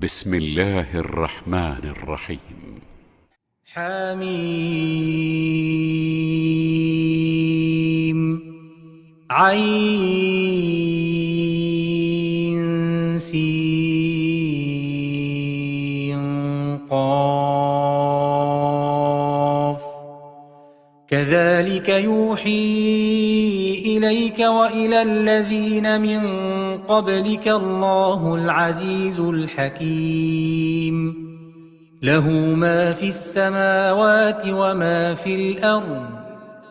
بسم الله الرحمن الرحيم. حميم عين سين قاف كذلك يوحي إليك وإلى الذين من قبلك الله العزيز الحكيم له ما في السماوات وما في الأرض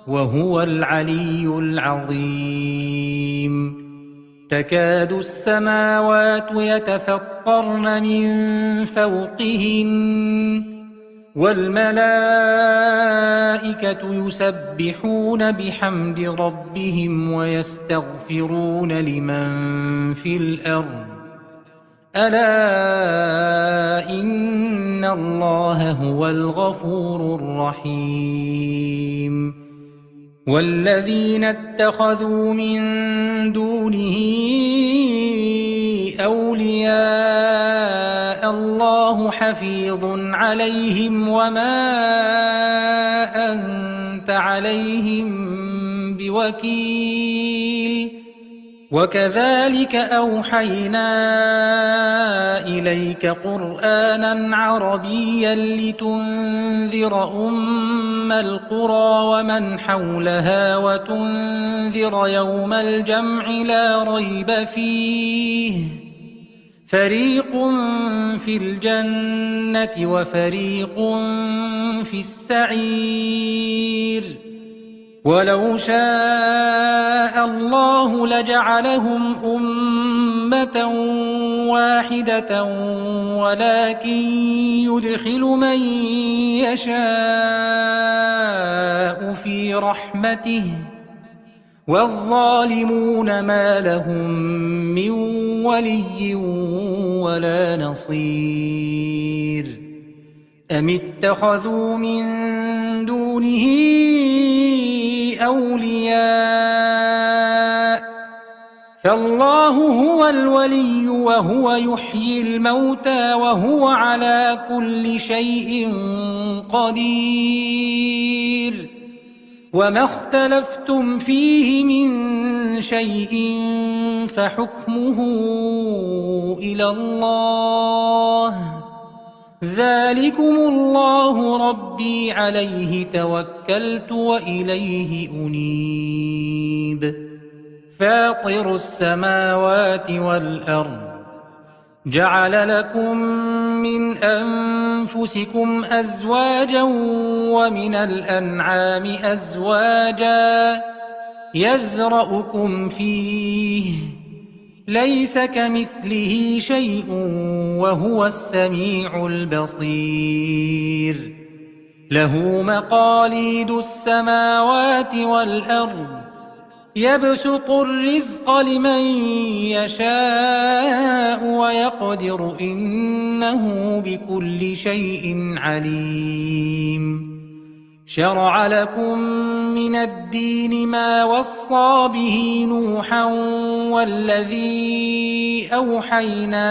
وهو العلي العظيم تكاد السماوات يتفطرن من فوقهن والملائكة يسبحون بحمد ربهم ويستغفرون لمن في الأرض ألا إن الله هو الغفور الرحيم والذين اتخذوا من دونه أولياء الله حفيظ عليهم وما أنت عليهم بوكيل وكذلك أوحينا إليك قرآنا عربيا لتنذر أم القرى ومن حولها وتنذر يوم الجمع لا ريب فيه فريق في الجنة وفريق في السعير ولو شاء الله لجعلهم أمة واحدة ولكن يدخل من يشاء في رحمته والظالمون ما لهم من ولي ولا نصير أم اتخذوا من دونه أولياء فالله هو الولي وهو يحيي الموتى وهو على كل شيء قدير وما اختلفتم فيه من شيء فحكمه إلى الله ذلكم الله ربي عليه توكلت وإليه أنيب فاطر السماوات والأرض جعل لكم من أنفسكم أزواجا ومن الأنعام أزواجا يذرأكم فيه ليس كمثله شيء وهو السميع البصير له مقاليد السماوات والأرض يبسط الرزق لمن يشاء ويقدر إنه بكل شيء عليم شرع لكم من الدين ما وصى به نوحا والذي أوحينا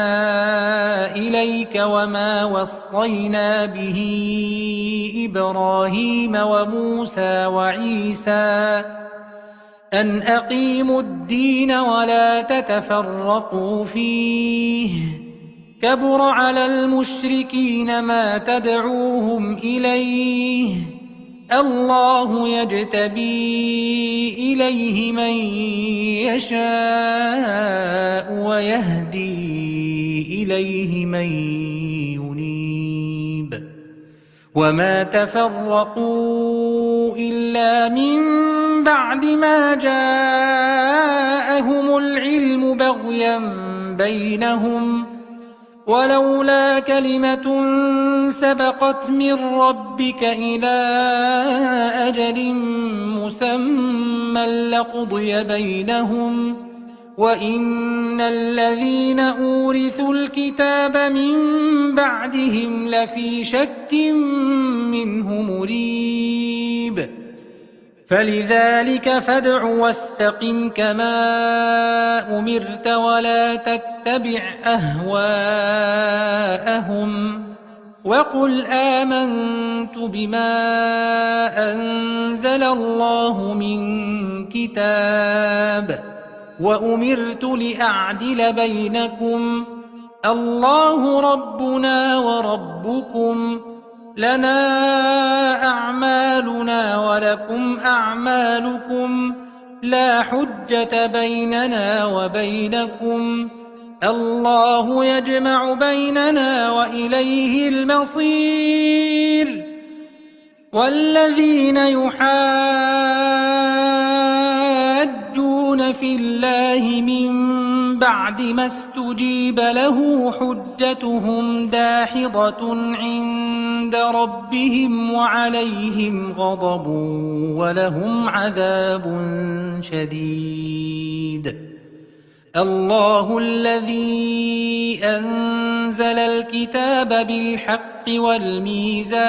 إليك وما وصينا به إبراهيم وموسى وعيسى أن أقيموا الدين ولا تتفرقوا فيه كبر على المشركين ما تدعوهم إليه الله يجتبي إليه من يشاء ويهدي إليه من ينيب وما تفرقوا إلا من بعد ما جاءهم العلم بغيا بينهم ولولا كلمة سبقت من ربك إلى أجل مسمى لقضي بينهم وإن الذين أورثوا الكتاب من بعدهم لفي شك منه مريب فلذلك فادع واستقم كما أمرت ولا تتبع أهواءهم وقل آمنت بما أنزل الله من كتاب وأمرت لأعدل بينكم الله ربنا وربكم لنا أعمالنا ولكم أعمالكم لا حجة بيننا وبينكم الله يجمع بيننا وإليه المصير والذين يحاجون في الله من بعد ما استجيب له حجتهم داحضة عند ربهم وعليهم غضب ولهم عذاب شديد الله الذي أنزل الكتاب بالحق والميزان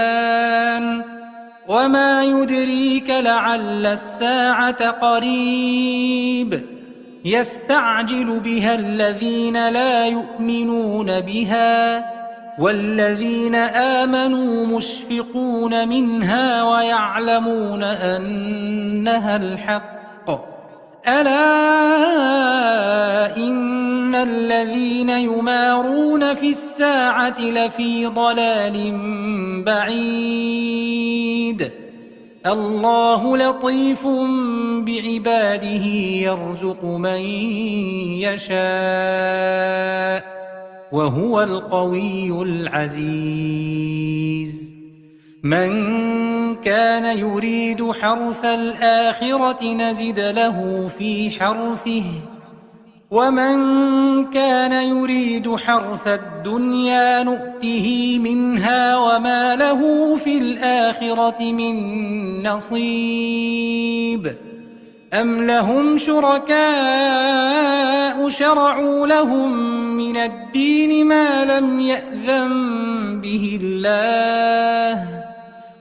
وما يدريك لعل الساعة قريب يستعجل بها الذين لا يؤمنون بها والذين آمنوا مشفقون منها ويعلمون أنها الحق ألا إن الذين يمارون في الساعة لفي ضلال بعيد الله لطيف بعباده يرزق من يشاء وهو القوي العزيز من كان يريد حرث الآخرة نزد له في حرثه ومن كان يريد حرث الدنيا نؤته منها وما له في الآخرة من نصيب أم لهم شركاء شرعوا لهم من الدين ما لم يأذن به الله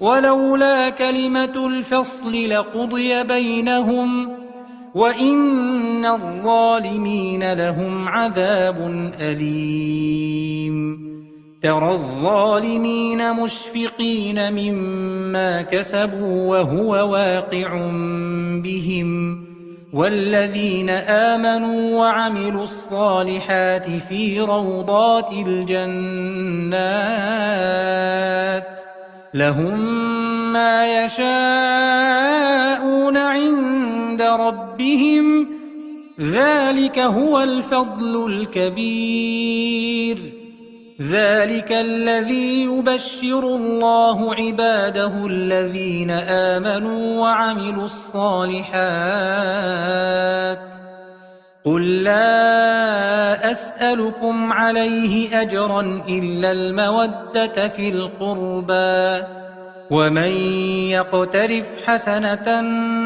ولولا كلمة الفصل لقضي بينهم وإن الظالمين لهم عذاب أليم ترى الظالمين مشفقين مما كسبوا وهو واقع بهم والذين آمنوا وعملوا الصالحات في روضات الجنات لهم ما يشاءون عند ربهم ذلك هو الفضل الكبير ذلك الذي يبشر الله عباده الذين آمنوا وعملوا الصالحات قل لا أسألكم عليه أجرا إلا المودة في القربى ومن يقترف حسنة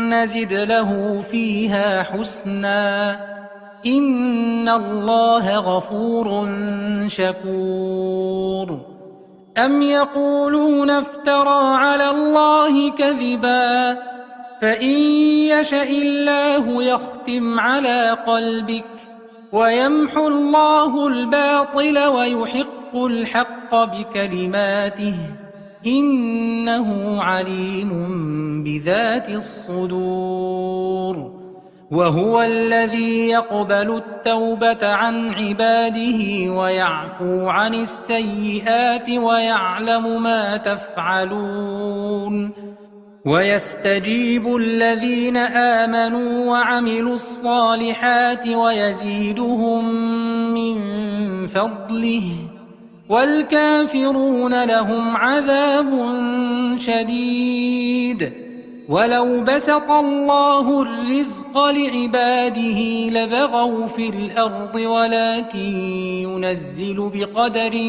نزد له فيها حسنا إن الله غفور شكور أم يقولون افترى على الله كذبا فإن يشأ الله يختم على قلبك ويمحو الله الباطل ويحق الحق بكلماته إنه عليم بذات الصدور وهو الذي يقبل التوبة عن عباده ويعفو عن السيئات ويعلم ما تفعلون ويستجيب الذين آمنوا وعملوا الصالحات ويزيدهم من فضله والكافرون لهم عذاب شديد ولو بسط الله الرزق لعباده لبغوا في الأرض ولكن ينزل بقدر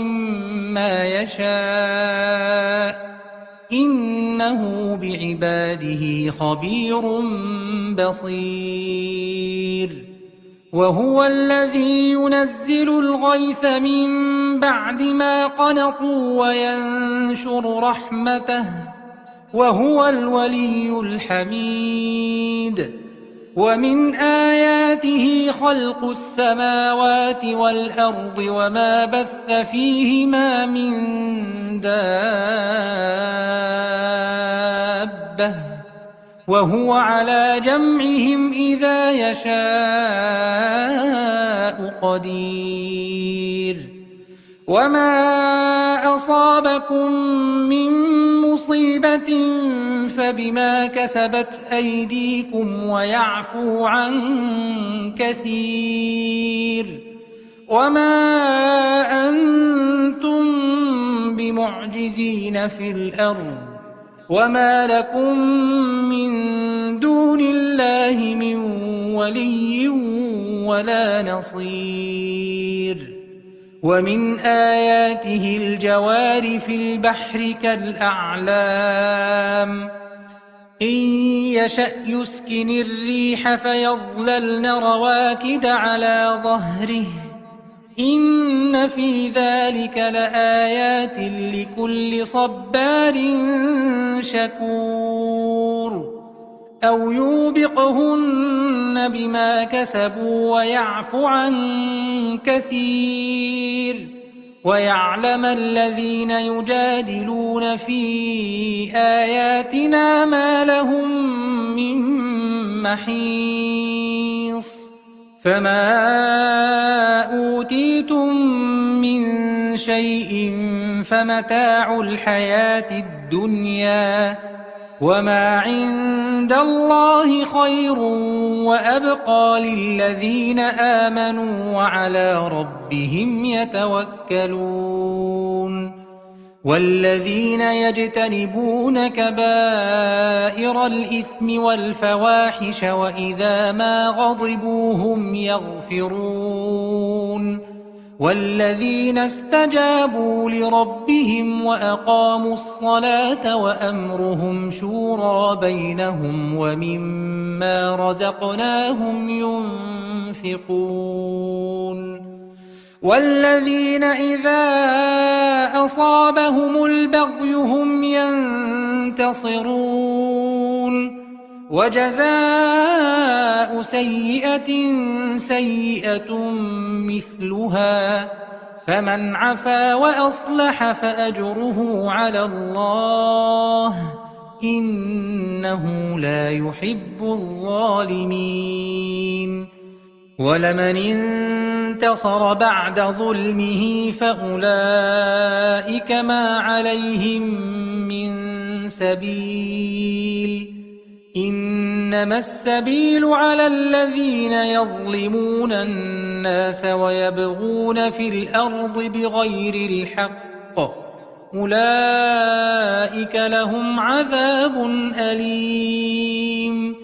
ما يشاء إنه بعباده خبير بصير وهو الذي ينزل الغيث من بعد ما قنطوا وينشر رحمته وهو الولي الحميد. ومن آياته خلق السماوات والأرض وما بث فيهما من دابة وهو على جمعهم إذا يشاء قدير. وما أصابكم من مصيبة فبما كسبت أيديكم ويعفو عن كثير. وما أنتم بمعجزين في الأرض وما لكم من دون الله من ولي ولا نصير. ومن آياته الجوار في البحر كالأعلام إن يشأ يسكن الريح فيظللن رواكد على ظهره إن في ذلك لآيات لكل صبار شكور. أو يوبقهن بما كسبوا ويعفو عن كثير. ويعلم الذين يجادلون في آياتنا ما لهم من محيص. فما أوتيتم من شيء فمتاع الحياة الدنيا وما عند الله خير وأبقى للذين آمنوا وعلى ربهم يتوكلون. والذين يجتنبون كبائر الإثم والفواحش وإذا ما غضبوا هم يغفرون. والذين استجابوا لربهم وأقاموا الصلاة وأمرهم شورى بينهم ومما رزقناهم ينفقون. والذين إذا أصابهم البغي هم ينتصرون. وجزاء سيئة سيئة مثلها فمن عفا وأصلح فأجره على الله إنه لا يحب الظالمين. ولمن انتصر بعد ظلمه فأولئك ما عليهم من سبيل. إنما السبيل على الذين يظلمون الناس ويبغون في الأرض بغير الحق أولئك لهم عذاب أليم.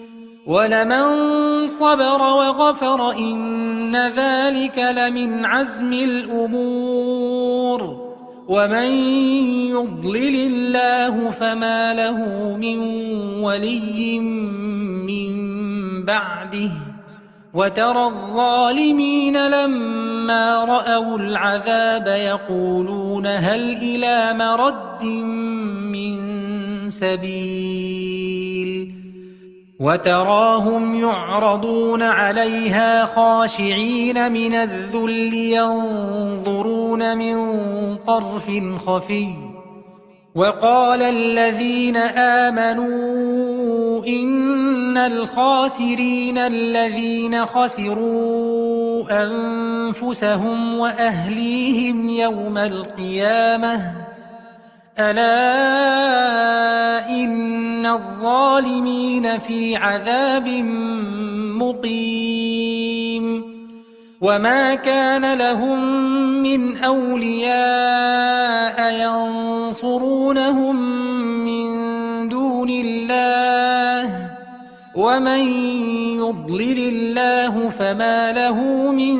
ولمن صبر وغفر إن ذلك لمن عزم الأمور. ومن يضلل الله فما له من ولي من بعده. وترى الظالمين لما رأوا العذاب يقولون هل إلى مرد من سبيل. وتراهم يعرضون عليها خاشعين من الذل ينظرون من طرف خفي. وقال الذين آمنوا إن الخاسرين الذين خسروا أنفسهم وأهليهم يوم القيامة ألا إن الظالمين في عذاب مقيم. وما كان لهم من أولياء ينصرونهم من دون الله ومن يضلل الله فما له من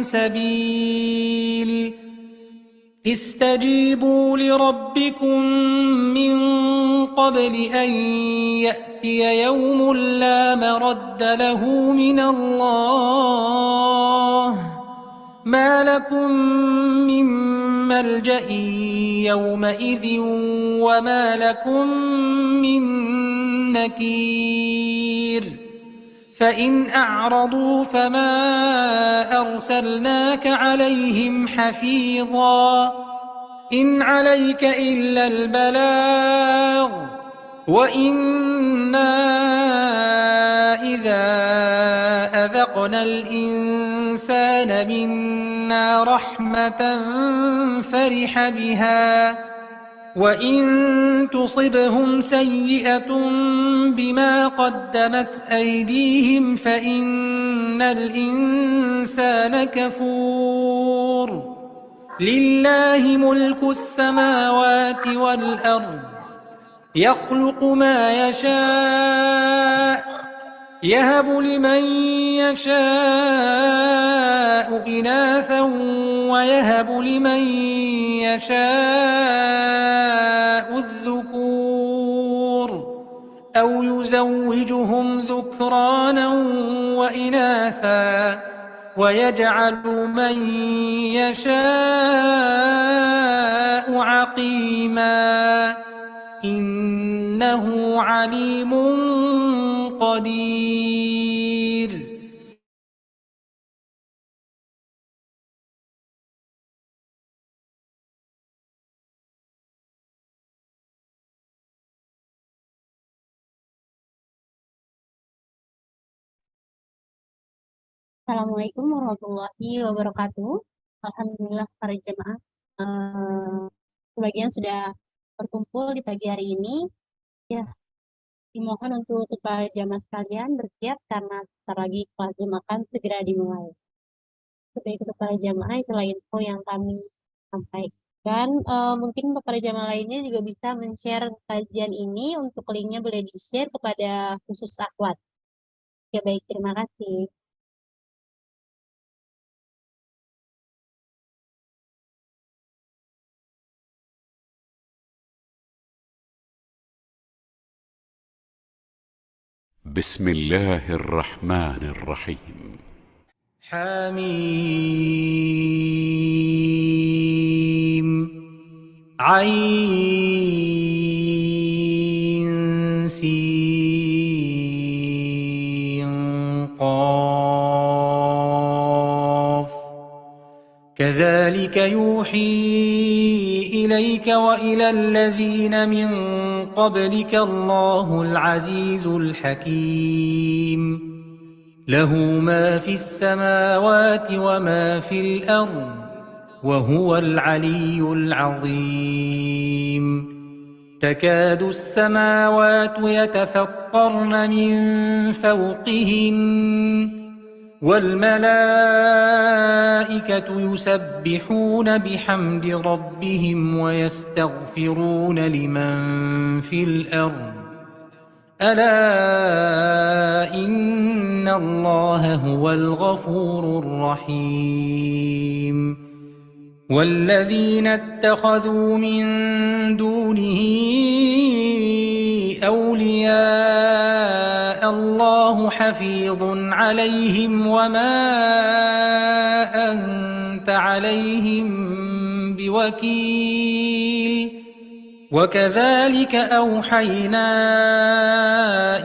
سبيل. استجيبوا لربكم من قبل أن يأتي يوم لا مرد له من الله ما لكم من ملجأ يومئذ وما لكم من نكير فإن أعرضوا فما أرسلناك عليهم حفيظا إن عليك إلا البلاغ وإنا إذا أذقنا الإنسان منا رحمة فرح بها وإن تصبهم سيئة بما قدمت أيديهم فإن الإنسان كفور لله ملك السماوات والأرض يخلق ما يشاء يهب لمن يشاء إناثا ويهب لمن يشاء الذكور أو يزوجهم ذكرانا وإناثا ويجعل من يشاء عقيما إنه عليم قدير. Assalamualaikum warahmatullahi wabarakatuh. Alhamdulillah para jemaah sebagian sudah berkumpul di pagi hari ini. Ya, dimohon untuk para jemaah sekalian bersiap karena sebentar lagi kelas Jumat akan segera dimulai. Sebaik itu para jemaah, itulah info yang kami sampaikan. Mungkin para jemaah lainnya juga bisa men-share kajian ini. Untuk linknya boleh di-share kepada khusus akhwat. Ya baik, terima kasih. بسم الله الرحمن الرحيم حميم عين سين قاف كذلك يوحي إليك وإلى الذين من قبلك الله العزيز الحكيم له ما في السماوات وما في الأرض وهو العلي العظيم تكاد السماوات يتفطرن من فوقهن والملائكة يسبحون بحمد ربهم ويستغفرون لمن في الأرض ألا إن الله هو الغفور الرحيم والذين اتخذوا من دونه أولياء الله حفيظ عليهم وما أنت عليهم بوكيل وكذلك أوحينا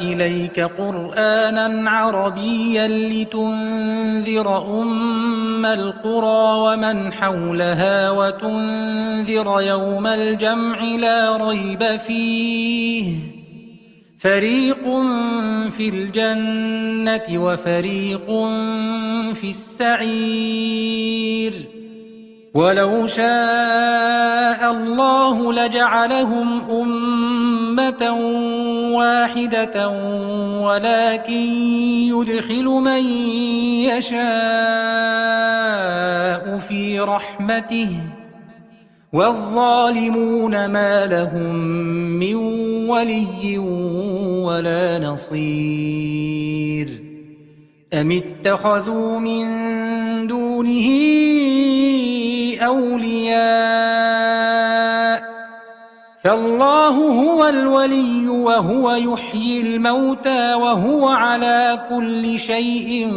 إليك قرآنا عربيا لتنذر أم القرى ومن حولها وتنذر يوم الجمع لا ريب فيه فريق في الجنة وفريق في السعير ولو شاء الله لجعلهم أمة واحدة ولكن يدخل من يشاء في رحمته والظالمون ما لهم من ولي ولا نصير أم اتخذوا من دونه أولياء فالله هو الولي وهو يحيي الموتى وهو على كل شيء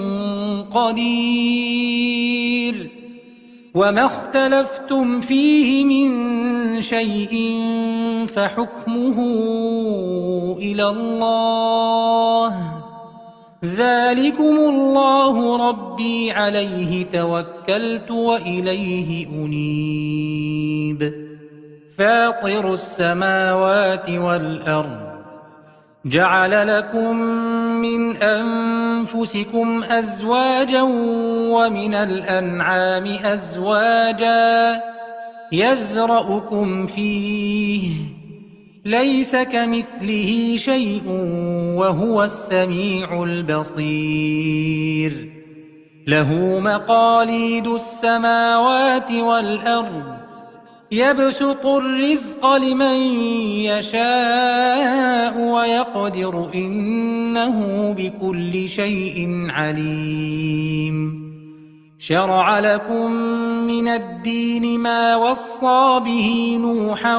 قدير وما اختلفتم فيه من شيء فحكمه إلى الله ذلكم الله ربي عليه توكلت وإليه أنيب فاطر السماوات والأرض جعل لكم من أنفسكم أزواجا ومن الأنعام أزواجا يذرأكم فيه ليس كمثله شيء وهو السميع البصير له مقاليد السماوات والأرض يبسط الرزق لمن يشاء ويقدر إنه بكل شيء عليم شرع لكم من الدين ما وصى به نوحا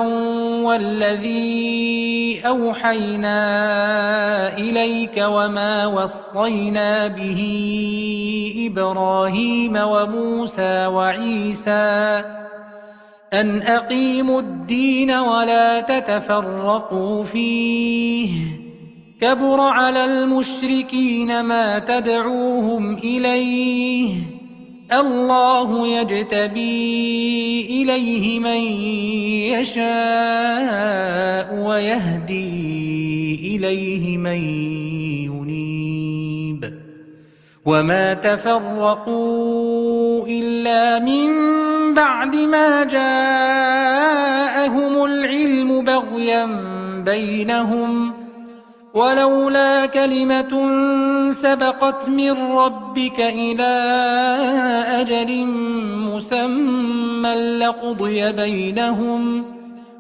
والذي أوحينا إليك وما وصينا به إبراهيم وموسى وعيسى أن أقيموا الدين ولا تتفرقوا فيه كبر على المشركين ما تدعوهم إليه الله يجتبي إليه من يشاء ويهدي إليه من ينيب وما تفرقوا إلا من بعد ما جاءهم العلم بغيا بينهم ولولا كلمة سبقت من ربك إلى أجل مسمى لقضي بينهم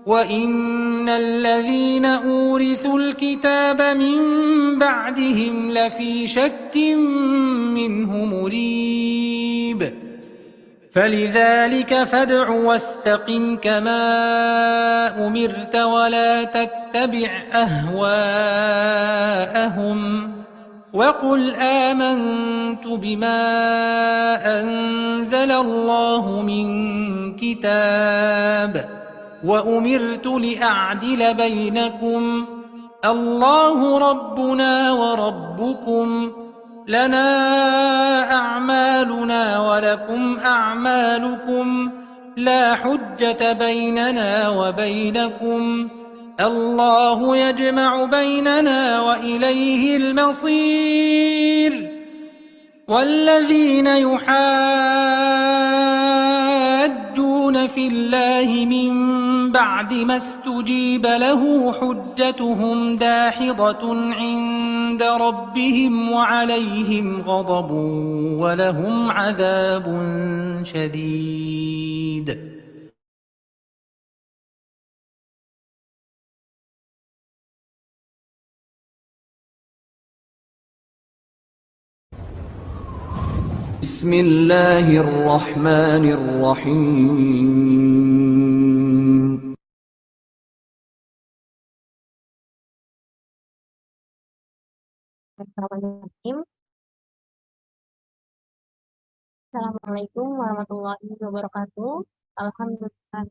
وإن الذين أورثوا الكتاب من بعدهم لفي شك منه مريب فلذلك فادع واستقم كما أمرت ولا تتبع أهواءهم وقل آمنت بما أنزل الله من كتاب وأمرت لأعدل بينكم الله ربنا وربكم لنا أعمالنا ولكم أعمالكم لا حجة بيننا وبينكم الله يجمع بيننا وإليه المصير والذين يحاجون في الله من بعد ما استجيب له حجتهم داحضة عند ربهم وعليهم غضب ولهم عذاب شديد بسم الله الرحمن الرحيم Bismillahirrahmanirrahim. Assalamualaikum warahmatullahi wabarakatuh. Alhamdulillah.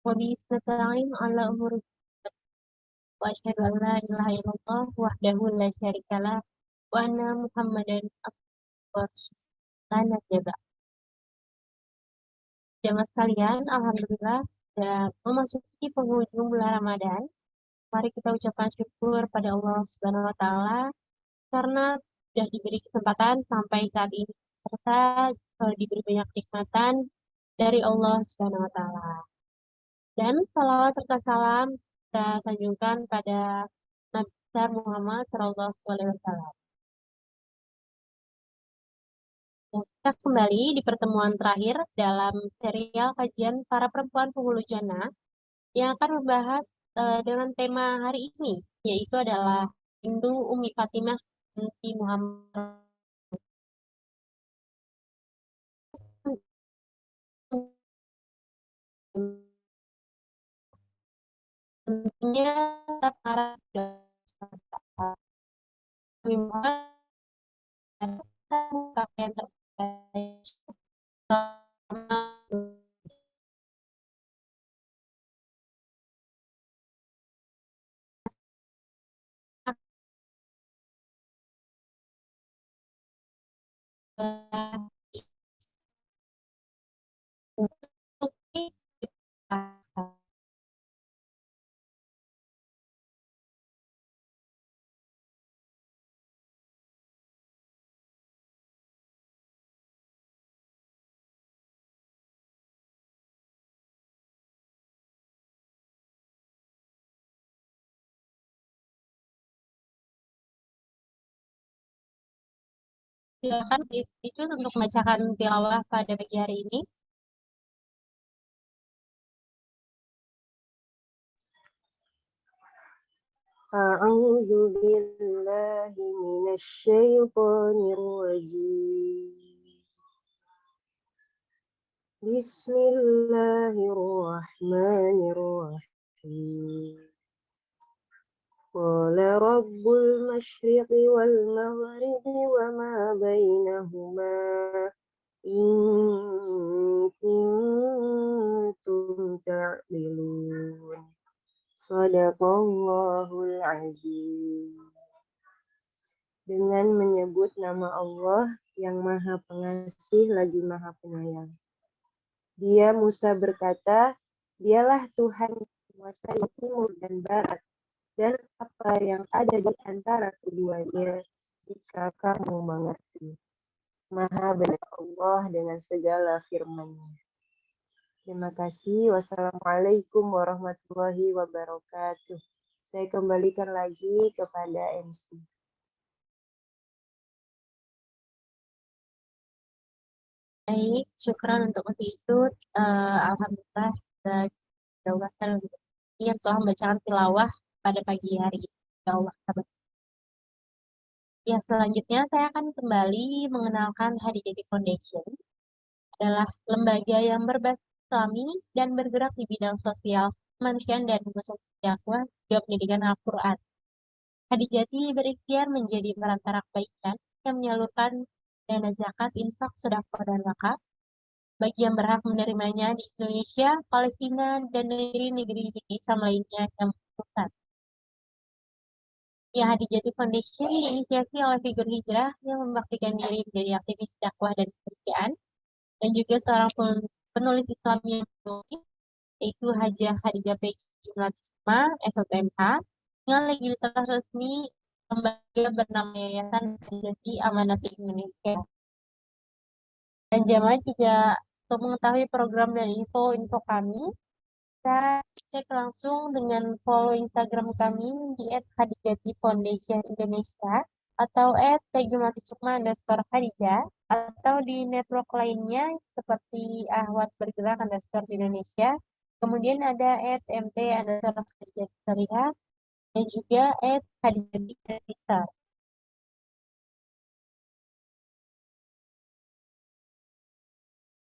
Wa bihi nasta'in ala umuri wa asyhadu an la ilaha illallah wahdahu la syarikalah wa anna Muhammadan abduhu wa rasuluh. Jamaah sekalian, alhamdulillah sudah memasuki penghujung bulan Ramadan. Mari kita ucapkan syukur pada Allah Subhanahu wa taala karena sudah diberi kesempatan sampai saat ini serta diberi banyak nikmatan dari Allah Subhanahu wa taala. Dan salawat serta salam kita sanjungkan pada Nabi besar Muhammad sallallahu alaihi wasallam. Kita kembali di pertemuan terakhir dalam serial kajian para perempuan penghulu jannah yang akan membahas dengan tema hari ini, yaitu adalah Hindu Ummi Fatimah binti Muhammad. Tentunya para pakaian terbaik Silakan itu untuk membacakan tilawah pada pagi hari ini. أعوذ بالله من الشيطان الرجيم بسم الله الرحمن الرحيم قال رب المشرق والمغرب وما بينهما إن كنتم تعقلون Shadaqallahul Azim. Dengan menyebut nama Allah yang Maha Pengasih lagi Maha Penyayang. Dia Musa berkata, dialah Tuhan yang menguasai timur dan barat, dan apa yang ada di antara keduanya, jika kamu mengerti. Maha benar Allah dengan segala firman-Nya. Terima kasih. Wassalamualaikum warahmatullahi wabarakatuh. Saya kembalikan lagi kepada MC. Baik, syukran untuk itu. Alhamdulillah, Allah yang telah membacakan tilawah pada pagi hari ini. Ya Allah. Ya, selanjutnya saya akan kembali mengenalkan Hadijati Foundation. Adalah lembaga yang berbasis Islami dan bergerak di bidang sosial, kemanusiaan dan usaha dakwah juga pendidikan Al-Quran. Hadijati berikhtiar menjadi perantara kebaikan yang menyalurkan dana zakat, infak, sedekah dan wakaf bagi yang berhak menerimanya di Indonesia, Palestina, dan negeri-negeri Islam lainnya yang membutuhkan. Ya, Hadijati Foundation diinisiasi oleh figur hijrah yang membaktikan diri menjadi aktivis dakwah dan kemanusiaan dan juga seorang penulis Islam yang menulis, yaitu Hajah Khadijah Peggy Jumlatisma, SOTMH, dengan legalitas resmi lembaga bernama Yayasan Hadijati Amanati Indonesia. Dan jamaah juga untuk mengetahui program dan info kami, bisa cek langsung dengan follow Instagram kami di @hadijati_foundation_indonesia atau @peggy_hadijah atau di network lainnya seperti Ahwat Bergerak _Indonesia. Kemudian ada @mt_hadijati dan juga @hadijati.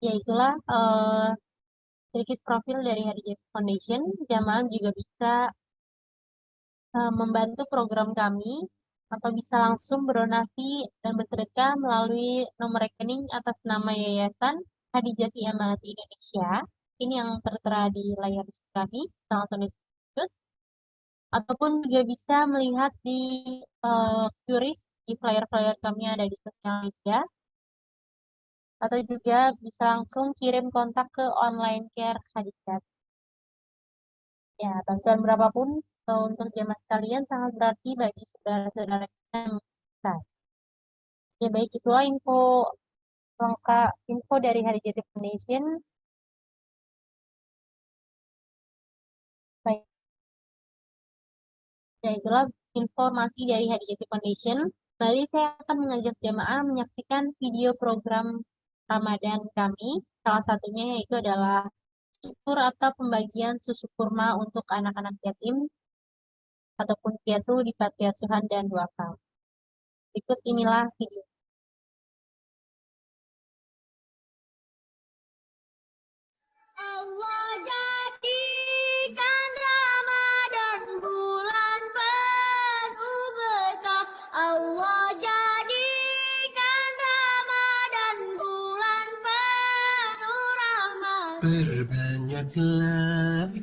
Ya itulah sedikit profil dari Hadijati Foundation. Jamaah juga bisa membantu program kami atau bisa langsung berdonasi dan bersedekah melalui nomor rekening atas nama Yayasan Hadijati Amanati Indonesia. Ini yang tertera di layar kami, langsung disebut. Ataupun juga bisa melihat di QRIS, di flyer-flyer kami ada di sosial media. Atau juga bisa langsung kirim kontak ke online care Hadijati. Ya, bantuan berapapun untuk jemaah sekalian sangat berarti bagi saudara-saudara kita yang besar. Ya, baik itulah info lengkap info dari Hadijati Foundation. Baik. Ya, itulah informasi dari Hadijati Foundation. Kali saya akan mengajak jemaah menyaksikan video program Ramadan kami. Salah satunya yaitu adalah syukur atau pembagian susu kurma untuk anak-anak yatim ataupun piatu di panti asuhan dan wakaf. Berikut inilah video. Allah jadikan Ramadan bulan penuh berkah. Allah jadikan Ramadan bulan penuh Perbanyaklah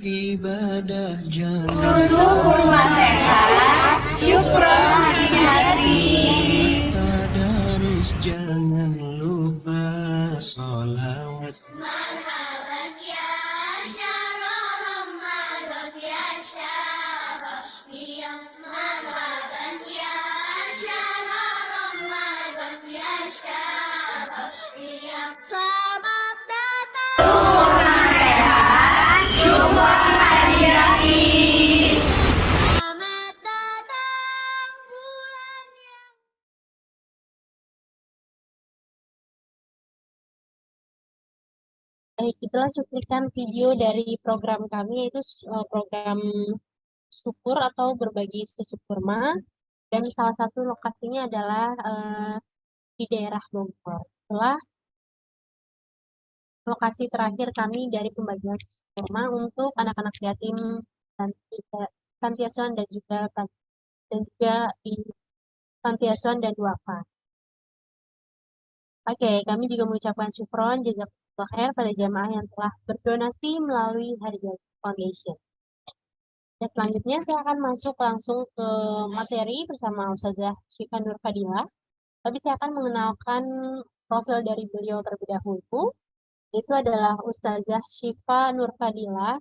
ibadah jangan Susu kurma sehat, syukron hati-hati. tadarus, jangan lupa sholawat. Marhaban ya syahrul Ramadan ya syahrul Shiyam. Marhaban ya syahrul Ramadan ya syahrul Shiyam. Selamat datang. Kurma sehat, syukron hati-hati. Selamat datang bulan yang Baik, itulah cuplikan video dari program kami, yaitu program syukur atau berbagi susu kurma. Dan salah satu lokasinya adalah di daerah Bogor. Setelah lokasi terakhir kami dari pembagian susu kurma untuk anak-anak yatim panti asuhan dan juga di panti asuhan dan duafa. Oke, kami juga mengucapkan syukron jazakallahu khair pada jamaah yang telah berdonasi melalui Hadiah Foundation. Dan selanjutnya saya akan masuk langsung ke materi bersama Ustazah Syifa Nur Fadilah. Tapi saya akan mengenalkan profil dari beliau terlebih dahulu. Itu adalah Ustazah Syifa Nur Fadilah.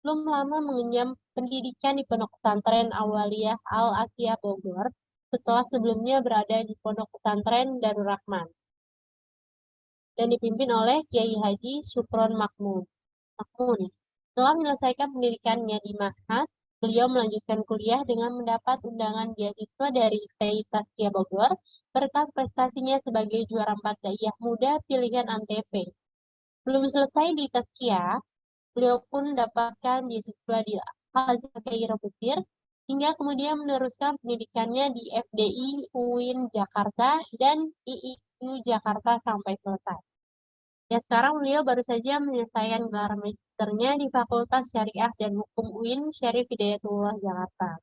Belum lama mengenyam pendidikan di Pondok Pesantren Awaliyah Al Asiyah Bogor, setelah sebelumnya berada di Pondok Pesantren Darul Rahman dan dipimpin oleh Kiai Haji Syukron Makmun. Setelah menyelesaikan pendidikannya di Mahad, beliau melanjutkan kuliah dengan mendapat undangan beasiswa dari TI Tazkiyah Bogor berkat prestasinya sebagai juara 4 daiyah muda pilihan Antv. Belum selesai di Tazkiyah, beliau pun mendapatkan beasiswa di Al-Azhar Kiai Robutir hingga kemudian meneruskan pendidikannya di FDI UIN Jakarta dan IIU Jakarta sampai selesai. Ya, sekarang beliau baru saja menyelesaikan gelar magisternya di Fakultas Syariah dan Hukum UIN Syarif Hidayatullah Jakarta.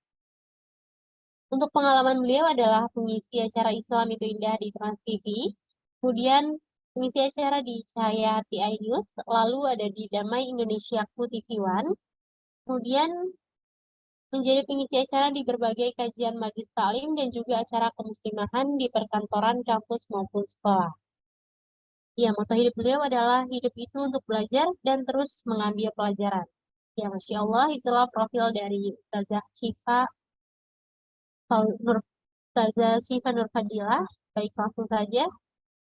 Untuk pengalaman beliau adalah pengisi acara Islam itu Indah di Trans TV, kemudian pengisi acara di Cahaya TI News, lalu ada di Damai Indonesiaku TV One, kemudian menjadi pengisi acara di berbagai kajian majlis taklim dan juga acara kemuslimahan di perkantoran, kampus maupun sekolah. Ya, moto hidup beliau adalah hidup itu untuk belajar dan terus mengambil pelajaran. Ya, Masya Allah, itulah profil dari Ustazah Syifa Nur Fadilah. Baik, langsung saja.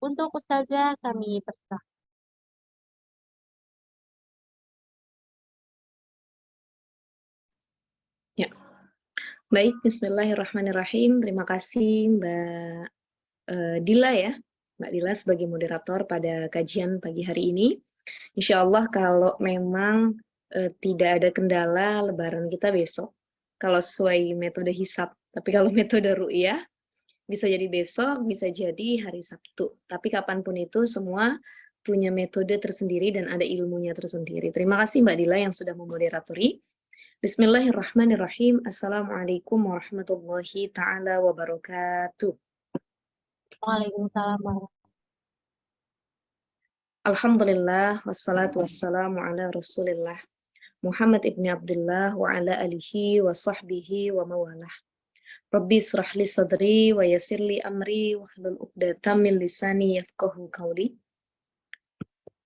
Untuk Ustazah kami persilahkan. Ya, baik. Bismillahirrahmanirrahim. Terima kasih Mbak Dila ya. Mbak Dila sebagai moderator pada kajian pagi hari ini. Insya Allah kalau memang tidak ada kendala lebaran kita besok. Kalau sesuai metode hisab. Tapi kalau metode ru'yah, bisa jadi besok, bisa jadi hari Sabtu. Tapi kapanpun itu semua punya metode tersendiri dan ada ilmunya tersendiri. Terima kasih Mbak Dila yang sudah memoderatori. Bismillahirrahmanirrahim. Assalamualaikum warahmatullahi ta'ala wabarakatuh. Waalaikumsalam warahmatullahi Alhamdulillah, wassalatu wassalamu ala rasulillah Muhammad ibn Abdullah wa ala alihi wa sahbihi wa mawalah. Rabbi israh li sadri wa yassir li amri wa hlul uqdatam min lisani yafqahu qawli.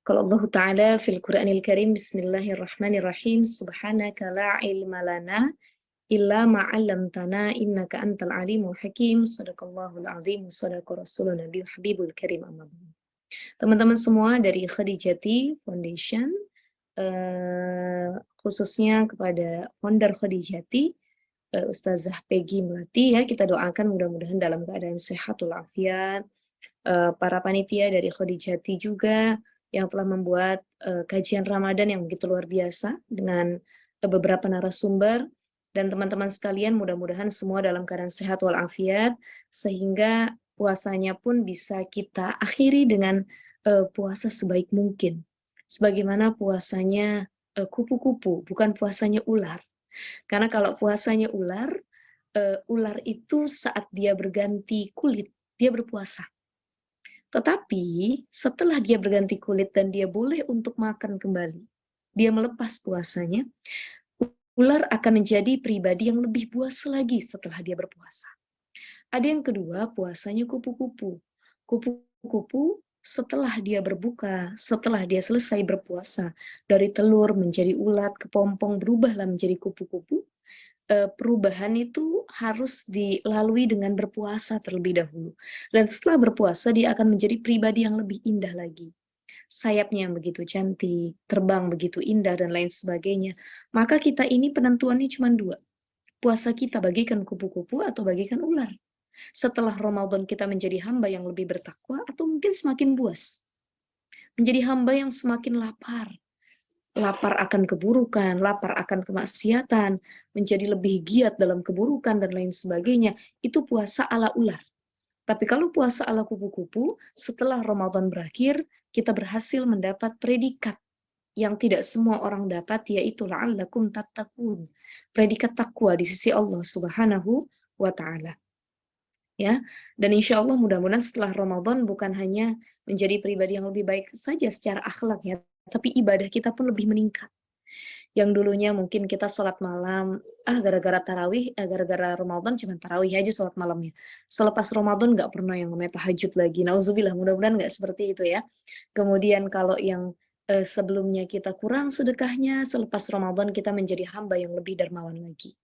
Qala Allah Ta'ala fil Qur'anil Karim, bismillahirrahmanirrahim, subhanaka la ilma lana illa ma'allamtana innaka antal alimul hakim, sadaqallahul azim, sadaqa rasulun nabiyyu habibul karim, amma ba'du. Teman-teman semua dari Khadijati Foundation, khususnya kepada founder Khadijati, Ustazah Peggy Melati ya, kita doakan mudah-mudahan dalam keadaan sehat walafiat. Para panitia dari Khadijati juga yang telah membuat kajian Ramadan yang begitu luar biasa dengan beberapa narasumber, dan teman-teman sekalian mudah-mudahan semua dalam keadaan sehat walafiat sehingga puasanya pun bisa kita akhiri dengan puasa sebaik mungkin. Sebagaimana puasanya kupu-kupu, bukan puasanya ular. Karena kalau puasanya ular, ular itu saat dia berganti kulit, dia berpuasa. Tetapi setelah dia berganti kulit dan dia boleh untuk makan kembali, dia melepas puasanya, ular akan menjadi pribadi yang lebih buas lagi setelah dia berpuasa. Ada yang kedua, puasanya kupu-kupu. Kupu-kupu setelah dia berbuka, setelah dia selesai berpuasa, dari telur menjadi ulat, kepompong, berubahlah menjadi kupu-kupu. Perubahan itu harus dilalui dengan berpuasa terlebih dahulu. Dan setelah berpuasa, dia akan menjadi pribadi yang lebih indah lagi. Sayapnya yang begitu cantik, terbang begitu indah, dan lain sebagainya. Maka kita ini penentuannya cuma dua. Puasa kita bagikan kupu-kupu atau bagikan ular. Setelah Ramadan kita menjadi hamba yang lebih bertakwa atau mungkin semakin buas. Menjadi hamba yang semakin lapar. Lapar akan keburukan, lapar akan kemaksiatan, menjadi lebih giat dalam keburukan dan lain sebagainya. Itu puasa ala ular. Tapi kalau puasa ala kupu-kupu, setelah Ramadan berakhir, kita berhasil mendapat predikat yang tidak semua orang dapat, yaitu la'allakum tattaqun. Predikat takwa di sisi Allah Subhanahu wa Ta'ala. Ya, dan insya Allah mudah-mudahan setelah Ramadan bukan hanya menjadi pribadi yang lebih baik saja secara akhlak ya, tapi ibadah kita pun lebih meningkat. Yang dulunya mungkin kita sholat malam, gara-gara tarawih, gara-gara Ramadan cuma tarawih aja sholat malamnya. Selepas Ramadan nggak pernah yang namanya tahajud lagi. Nauzubillah, mudah-mudahan nggak seperti itu ya. Kemudian kalau yang sebelumnya kita kurang sedekahnya, selepas Ramadan kita menjadi hamba yang lebih dermawan lagi.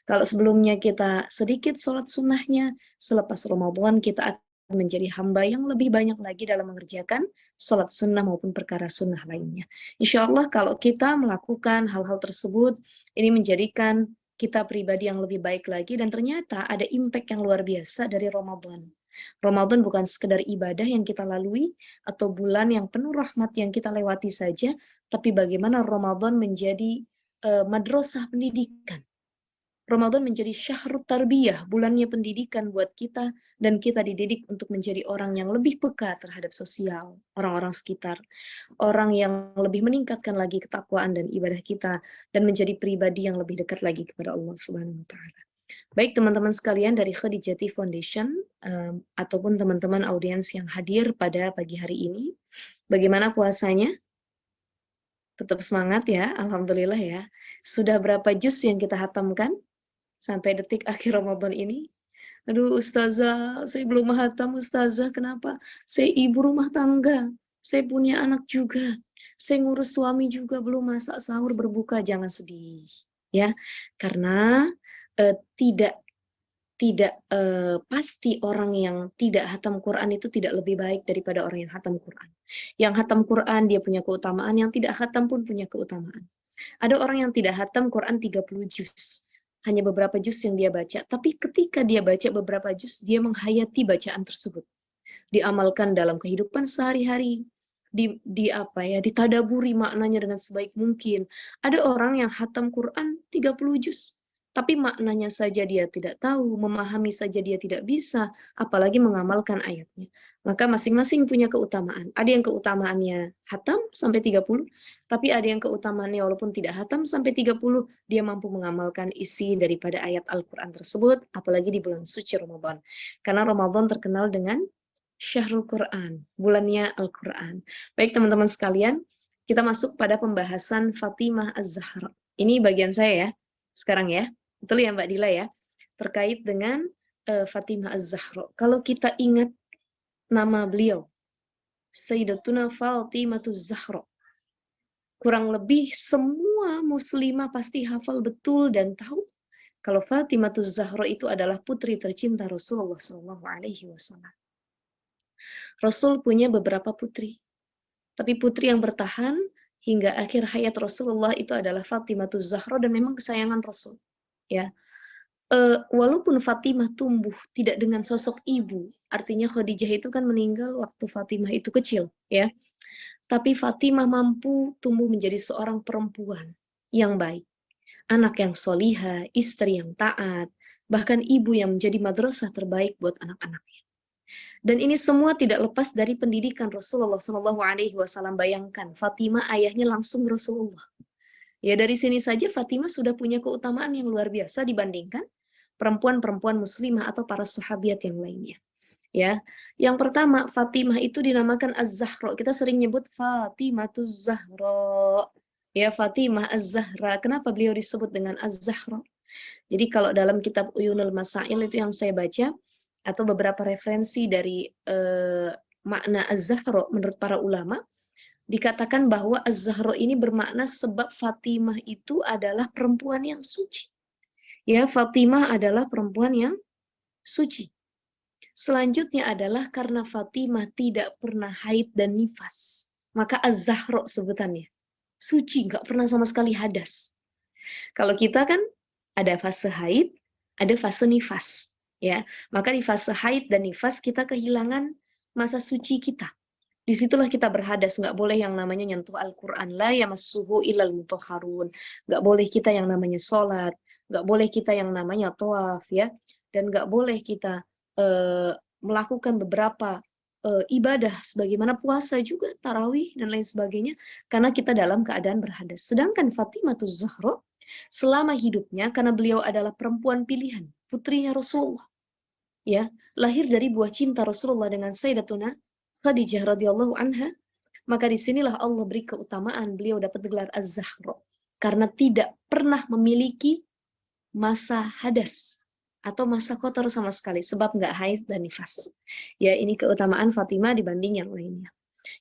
Kalau sebelumnya kita sedikit sholat sunnahnya, selepas Ramadan kita akan menjadi hamba yang lebih banyak lagi dalam mengerjakan sholat sunnah maupun perkara sunnah lainnya. Insya Allah kalau kita melakukan hal-hal tersebut, ini menjadikan kita pribadi yang lebih baik lagi, dan ternyata ada impact yang luar biasa dari Ramadan. Ramadan bukan sekedar ibadah yang kita lalui atau bulan yang penuh rahmat yang kita lewati saja, tapi bagaimana Ramadan menjadi madrasah pendidikan. Ramadan menjadi syahrut tarbiyah, bulannya pendidikan buat kita, dan kita dididik untuk menjadi orang yang lebih peka terhadap sosial, orang-orang sekitar, orang yang lebih meningkatkan lagi ketakwaan dan ibadah kita, dan menjadi pribadi yang lebih dekat lagi kepada Allah Subhanahu wa Ta'ala. Baik teman-teman sekalian dari Khadijati Foundation, ataupun teman-teman audiens yang hadir pada pagi hari ini, bagaimana puasanya? Tetap semangat ya, alhamdulillah ya. Sudah berapa juz yang kita hatamkan sampai detik akhir Ramadan ini? Aduh Ustazah, saya belum hatam Ustazah, kenapa? Saya ibu rumah tangga, saya punya anak juga, saya ngurus suami juga, belum masak sahur berbuka. Jangan sedih ya, karena tidak pasti orang yang tidak hatam Quran itu tidak lebih baik daripada orang yang hatam Quran. Yang hatam Quran dia punya keutamaan, yang tidak hatam pun punya keutamaan. Ada orang yang tidak hatam Quran 30 juz, hanya beberapa juz yang dia baca, tapi ketika dia baca beberapa juz, dia menghayati bacaan tersebut, diamalkan dalam kehidupan sehari-hari, ditadaburi maknanya dengan sebaik mungkin. Ada orang yang hatam Quran 30 juz, tapi maknanya saja dia tidak tahu, memahami saja dia tidak bisa, apalagi mengamalkan ayatnya. Maka masing-masing punya keutamaan. Ada yang keutamaannya hatam sampai 30, tapi ada yang keutamaannya walaupun tidak hatam sampai 30, dia mampu mengamalkan isi daripada ayat Al-Quran tersebut, apalagi di bulan suci Ramadan. Karena Ramadan terkenal dengan Syahrul Quran, bulannya Al-Quran. Baik teman-teman sekalian, kita masuk pada pembahasan Fatimah Az-Zahra. Ini bagian saya ya, sekarang ya. Betul ya Mbak Dila ya, terkait dengan Fatimah Az-Zahra. Kalau kita ingat nama beliau, Sayyidatuna Fatimah Az-Zahra, kurang lebih semua muslimah pasti hafal betul dan tahu kalau Fatimah Az-Zahra itu adalah putri tercinta Rasulullah SAW. Rasul punya beberapa putri, tapi putri yang bertahan hingga akhir hayat Rasulullah itu adalah Fatimah Az-Zahra, dan memang kesayangan Rasul. Ya, walaupun Fatimah tumbuh tidak dengan sosok ibu, artinya Khadijah itu kan meninggal waktu Fatimah itu kecil, ya. Tapi Fatimah mampu tumbuh menjadi seorang perempuan yang baik, anak yang solihah, istri yang taat, bahkan ibu yang menjadi madrasah terbaik buat anak-anaknya. Dan ini semua tidak lepas dari pendidikan Rasulullah SAW. Bayangkan, Fatimah ayahnya langsung Rasulullah. Ya dari sini saja Fatimah sudah punya keutamaan yang luar biasa dibandingkan perempuan-perempuan muslimah atau para sahabiat yang lainnya. Ya, yang pertama Fatimah itu dinamakan Az-Zahra. Kita sering nyebut Fatimatuz Zahra. Ya, Fatimah Az-Zahra. Kenapa beliau disebut dengan Az-Zahra? Jadi kalau dalam kitab Uyunul Masail itu yang saya baca, atau beberapa referensi dari makna Az-Zahra menurut para ulama, dikatakan bahwa Az-Zahra ini bermakna sebab Fatimah itu adalah perempuan yang suci. Ya, Fatimah adalah perempuan yang suci. Selanjutnya adalah karena Fatimah tidak pernah haid dan nifas. Maka Az-Zahra sebutannya. Suci, nggak pernah sama sekali hadas. Kalau kita kan ada fase haid, ada fase nifas. Ya, maka di fase haid dan nifas kita kehilangan masa suci kita. Disitulah kita berhadas, nggak boleh yang namanya nyentuh Al-Quran. La yamassuhu illal mutahharun. Nggak boleh kita yang namanya sholat. Nggak boleh kita yang namanya tawaf, ya. Dan nggak boleh kita melakukan beberapa ibadah sebagaimana puasa juga, tarawih dan lain sebagainya, karena kita dalam keadaan berhadas. Sedangkan Fatimatuz Zahra selama hidupnya, karena beliau adalah perempuan pilihan, putrinya Rasulullah, ya, lahir dari buah cinta Rasulullah dengan Sayyidatuna Khadijah radhiyallahu anha, maka disinilah Allah beri keutamaan beliau dapat gelar Az-Zahra karena tidak pernah memiliki masa hadas atau masa kotor sama sekali, sebab nggak haid dan nifas. Ya, ini keutamaan Fatimah dibanding yang lainnya.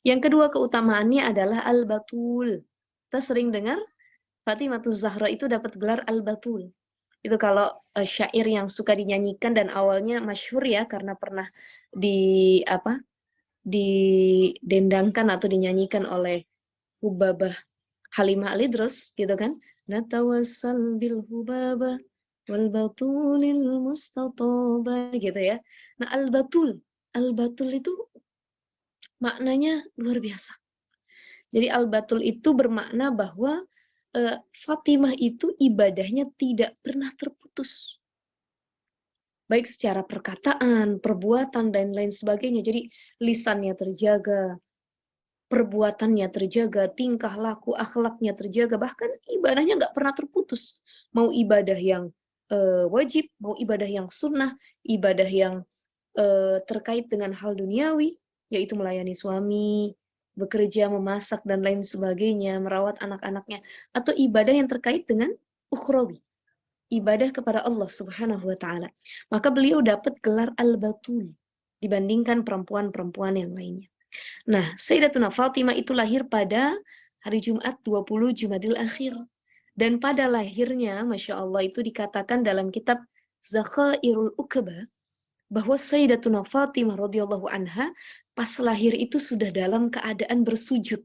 Yang kedua keutamaannya adalah Al-Batul. Kita sering dengar Fatimatuz Zahra itu dapat gelar Al-Batul. Itu kalau syair yang suka dinyanyikan dan awalnya masyhur ya karena pernah didendangkan atau dinyanyikan oleh Hubabah Halimah Al-Idrus gitu kan. Natawassal bil hubabah wal batulil mustataba gitu ya. Nah, al-batul itu maknanya luar biasa. Jadi al-batul itu bermakna bahwa Fatimah itu ibadahnya tidak pernah terputus. Baik secara perkataan, perbuatan, dan lain sebagainya. Jadi lisannya terjaga, perbuatannya terjaga, tingkah laku, akhlaknya terjaga, bahkan ibadahnya nggak pernah terputus. Mau ibadah yang wajib, mau ibadah yang sunnah, ibadah yang terkait dengan hal duniawi, yaitu melayani suami, bekerja, memasak, dan lain sebagainya, merawat anak-anaknya, atau ibadah yang terkait dengan ukhrawi, ibadah kepada Allah Subhanahu wa Ta'ala. Maka beliau dapat gelar Al-Batul dibandingkan perempuan-perempuan yang lainnya. Nah, Sayyidatuna Fatimah itu lahir pada hari Jumat 20 Jumadil Akhir. Dan pada lahirnya, Masya Allah, itu dikatakan dalam kitab Zakhairul Uqba, bahwa Sayyidatuna Fatimah radhiyallahu anha pas lahir itu sudah dalam keadaan bersujud.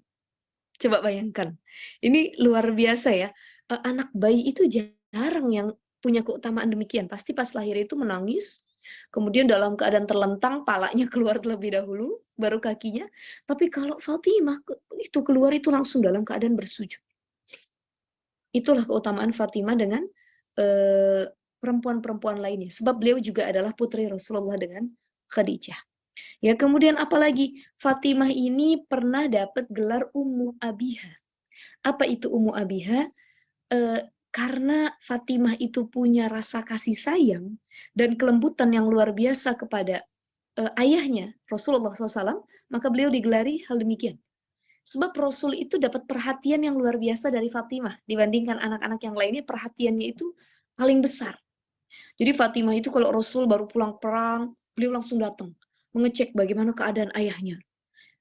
Coba bayangkan. Ini luar biasa ya. Anak bayi itu jarang yang punya keutamaan demikian. Pasti pas lahir itu menangis, kemudian dalam keadaan terlentang, palanya keluar terlebih dahulu, baru kakinya. Tapi kalau Fatimah itu keluar itu langsung dalam keadaan bersujud. Itulah keutamaan Fatimah dengan perempuan-perempuan lainnya. Sebab beliau juga adalah putri Rasulullah dengan Khadijah. Ya, kemudian apalagi Fatimah ini pernah dapat gelar Ummu Abiha. Apa itu Ummu Abiha? Karena Fatimah itu punya rasa kasih sayang dan kelembutan yang luar biasa kepada ayahnya Rasulullah SAW, maka beliau digelari hal demikian. Sebab Rasul itu dapat perhatian yang luar biasa dari Fatimah dibandingkan anak-anak yang lainnya, perhatiannya itu paling besar. Jadi Fatimah itu kalau Rasul baru pulang perang, beliau langsung datang mengecek bagaimana keadaan ayahnya.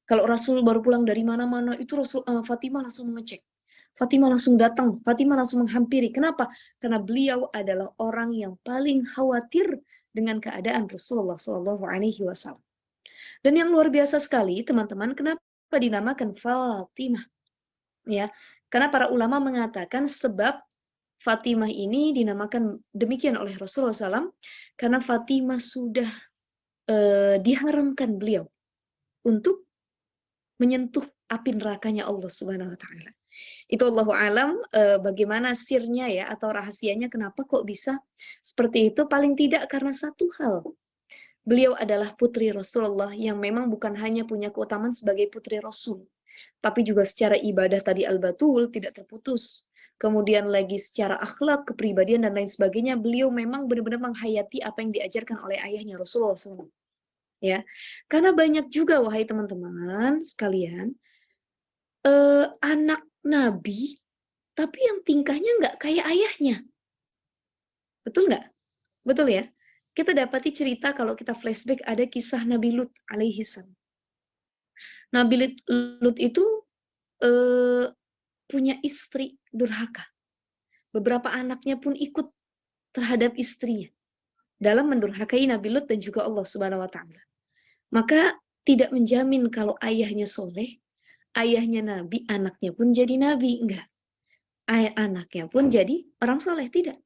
Kalau Rasul baru pulang dari mana-mana, itu Fatimah langsung mengecek. Fatimah langsung datang, Fatimah langsung menghampiri. Kenapa? Karena beliau adalah orang yang paling khawatir dengan keadaan Rasulullah SAW. Dan yang luar biasa sekali, teman-teman, kenapa dinamakan Fatimah? Ya, karena para ulama mengatakan sebab Fatimah ini dinamakan demikian oleh Rasulullah SAW karena Fatimah sudah diharamkan beliau untuk menyentuh api nerakanya Allah Subhanahu wa Ta'ala. Itu Allahu alam bagaimana sirnya ya atau rahasianya kenapa kok bisa seperti itu. Paling tidak karena satu hal, beliau adalah putri Rasulullah yang memang bukan hanya punya keutamaan sebagai putri Rasul, tapi juga secara ibadah tadi Al-Batul tidak terputus. Kemudian lagi secara akhlak, kepribadian dan lain sebagainya, beliau memang benar-benar menghayati apa yang diajarkan oleh ayahnya Rasulullah SAW. ya. Karena banyak juga, wahai teman-teman sekalian, anak Nabi, tapi yang tingkahnya nggak kayak ayahnya. Betul nggak? Betul ya? Kita dapati cerita kalau kita flashback ada kisah Nabi Lut alaihi salam. Nabi Lut itu punya istri durhaka. Beberapa anaknya pun ikut terhadap istrinya dalam mendurhakai Nabi Lut dan juga Allah Subhanahu wa taala. Maka tidak menjamin kalau ayahnya soleh, ayahnya nabi, anaknya pun jadi nabi, enggak. Anaknya pun jadi orang soleh, tidak.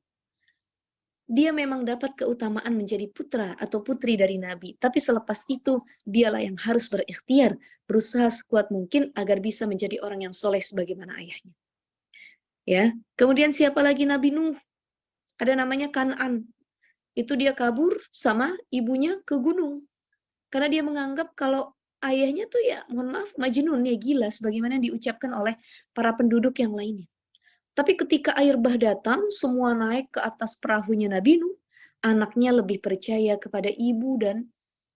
Dia memang dapat keutamaan menjadi putra atau putri dari nabi, tapi selepas itu dialah yang harus berikhtiar, berusaha sekuat mungkin agar bisa menjadi orang yang soleh sebagaimana ayahnya. Ya, kemudian siapa lagi? Nabi Nuh. Ada namanya Kan'an. Itu dia kabur sama ibunya ke gunung. Karena dia menganggap kalau ayahnya tuh ya, mohon maaf, majnun, ya gila, sebagaimana diucapkan oleh para penduduk yang lainnya. Tapi ketika air bah datang, semua naik ke atas perahunya Nabi Nuh, anaknya lebih percaya kepada ibu dan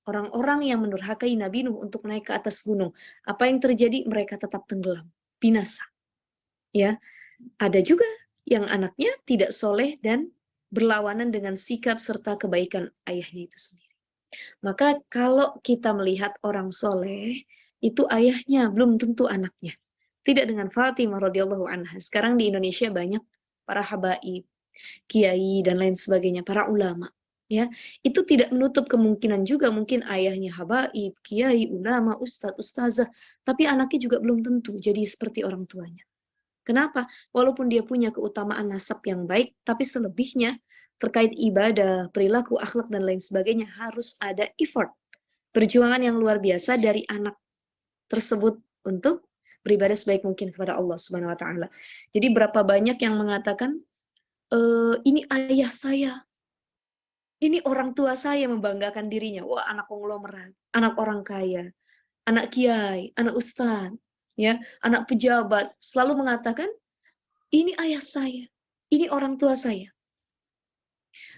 orang-orang yang mendurhakai Nabi Nuh untuk naik ke atas gunung. Apa yang terjadi? Mereka tetap tenggelam, binasa. Ya, ada juga yang anaknya tidak soleh dan berlawanan dengan sikap serta kebaikan ayahnya itu sendiri. Maka kalau kita melihat orang soleh, itu ayahnya, belum tentu anaknya. Tidak dengan Fatimah radhiyallahu anha. Sekarang di Indonesia banyak para habaib, kiai dan lain sebagainya, para ulama. Ya, itu tidak menutup kemungkinan juga mungkin ayahnya habaib, kiai, ulama, ustadz, ustazah, tapi anaknya juga belum tentu jadi seperti orang tuanya. Kenapa? Walaupun dia punya keutamaan nasab yang baik, tapi selebihnya terkait ibadah, perilaku, akhlak, dan lain sebagainya harus ada effort. Perjuangan yang luar biasa dari anak tersebut untuk beribadah sebaik mungkin kepada Allah Subhanahu wa taala. Jadi berapa banyak yang mengatakan, ini ayah saya, ini orang tua saya, membanggakan dirinya. Wah, anak konglomerat, anak orang kaya, anak kiai, anak ustadz, ya, anak pejabat, selalu mengatakan, ini ayah saya, ini orang tua saya.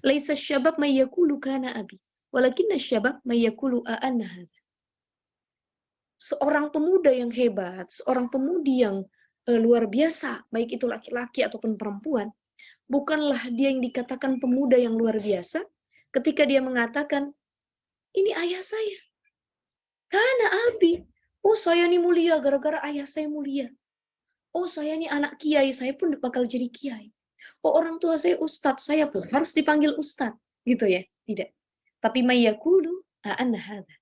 Laisa syabab may yaqulu kana abi, walakinna syabab may yaqulu ana hadza. Seorang pemuda yang hebat, seorang pemudi yang luar biasa, baik itu laki-laki ataupun perempuan, bukanlah dia yang dikatakan pemuda yang luar biasa ketika dia mengatakan, ini ayah saya. Kana abi. Oh, saya ini mulia gara-gara ayah saya mulia. Oh, saya ini anak kiai, saya pun bakal jadi kiai. Oh, orang tua saya ustadz, saya pun harus dipanggil ustadz. Gitu ya? Tidak. Tapi mayyakulu ana hadza.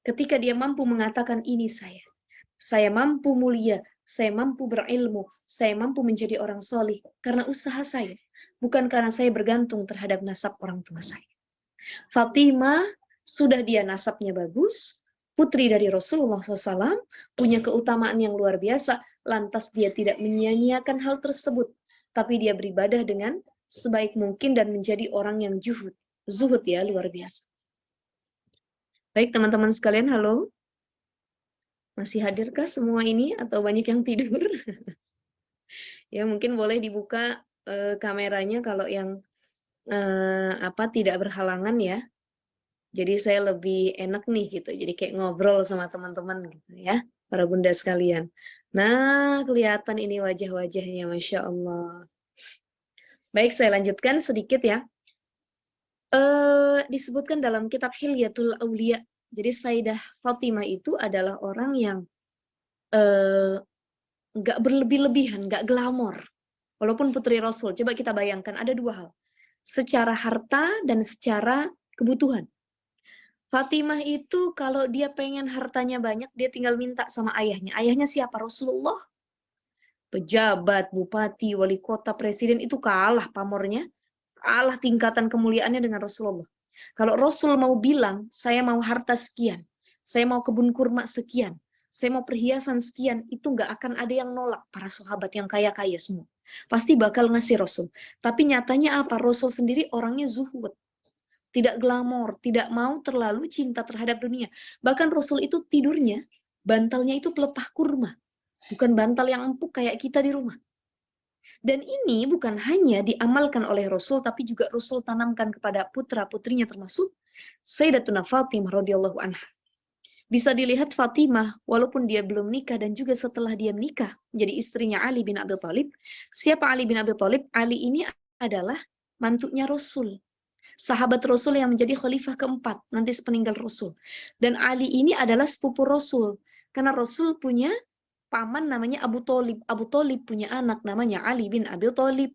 Ketika dia mampu mengatakan ini saya mampu mulia, saya mampu berilmu, saya mampu menjadi orang solih karena usaha saya, bukan karena saya bergantung terhadap nasab orang tua saya. Fatimah sudah dia nasabnya bagus, putri dari Rasulullah SAW, punya keutamaan yang luar biasa, lantas dia tidak menyia-nyiakan hal tersebut, tapi dia beribadah dengan sebaik mungkin dan menjadi orang yang zuhud ya, luar biasa. Baik teman-teman sekalian, halo. Masih hadirkah semua ini atau banyak yang tidur? Ya mungkin boleh dibuka kameranya kalau yang tidak berhalangan ya. Jadi saya lebih enak nih gitu. Jadi kayak ngobrol sama teman-teman gitu ya, para bunda sekalian. Nah, kelihatan ini wajah-wajahnya, Masya Allah. Baik, saya lanjutkan sedikit ya. Disebutkan dalam kitab Hilyatul Auliya. Jadi Sayyidah Fatimah itu adalah orang yang nggak berlebih-lebihan, nggak glamor. Walaupun putri Rasul. Coba kita bayangkan ada dua hal. Secara harta dan secara kebutuhan. Fatimah itu kalau dia pengen hartanya banyak, dia tinggal minta sama ayahnya. Ayahnya siapa? Rasulullah. Pejabat, bupati, wali kota, presiden itu kalah pamornya. Allah tingkatan kemuliaannya dengan Rasulullah. Kalau Rasul mau bilang, saya mau harta sekian, saya mau kebun kurma sekian, saya mau perhiasan sekian, itu nggak akan ada yang nolak para sahabat yang kaya-kaya semua. Pasti bakal ngasih Rasul. Tapi nyatanya apa? Rasul sendiri orangnya zuhud. Tidak glamor, tidak mau terlalu cinta terhadap dunia. Bahkan Rasul itu tidurnya, bantalnya itu pelepah kurma. Bukan bantal yang empuk kayak kita di rumah. Dan ini bukan hanya diamalkan oleh Rasul, tapi juga Rasul tanamkan kepada putra-putrinya termasuk Sayyidatuna Fatimah radhiyallahu anha. Bisa dilihat Fatimah walaupun dia belum nikah dan juga setelah dia menikah menjadi istrinya Ali bin Abi Thalib. Siapa Ali bin Abi Thalib? Ali ini adalah mantunya Rasul. Sahabat Rasul yang menjadi khalifah keempat nanti sepeninggal Rasul. Dan Ali ini adalah sepupu Rasul. Karena Rasul punya paman namanya Abu Thalib. Abu Thalib punya anak namanya Ali bin Abi Thalib.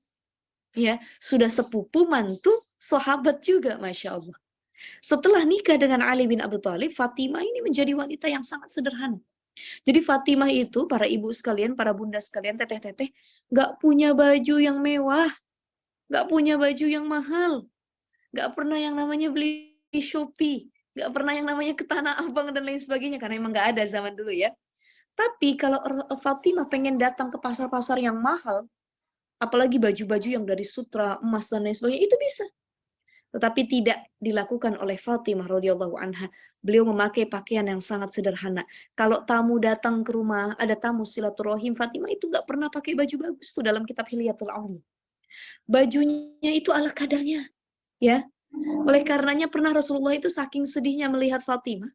Ya, sudah sepupu mantu sahabat juga, Masya Allah. Setelah nikah dengan Ali bin Abi Thalib, Fatimah ini menjadi wanita yang sangat sederhana. Jadi Fatimah itu, para ibu sekalian, para bunda sekalian, teteh-teteh, nggak punya baju yang mewah, nggak punya baju yang mahal, nggak pernah yang namanya beli di Shopee, nggak pernah yang namanya ke Tanah Abang dan lain sebagainya, karena emang nggak ada zaman dulu ya. Tapi kalau Fatimah pengen datang ke pasar-pasar yang mahal, apalagi baju-baju yang dari sutra, emas, dan lain sebagainya, itu bisa. Tetapi tidak dilakukan oleh Fatimah radhiyallahu anha. Beliau memakai pakaian yang sangat sederhana. Kalau tamu datang ke rumah, ada tamu silaturahim, Fatimah itu nggak pernah pakai baju bagus tuh dalam kitab Hilyatul Aulia. Bajunya itu ala kadarnya, ya. Oleh karenanya pernah Rasulullah itu saking sedihnya melihat Fatimah.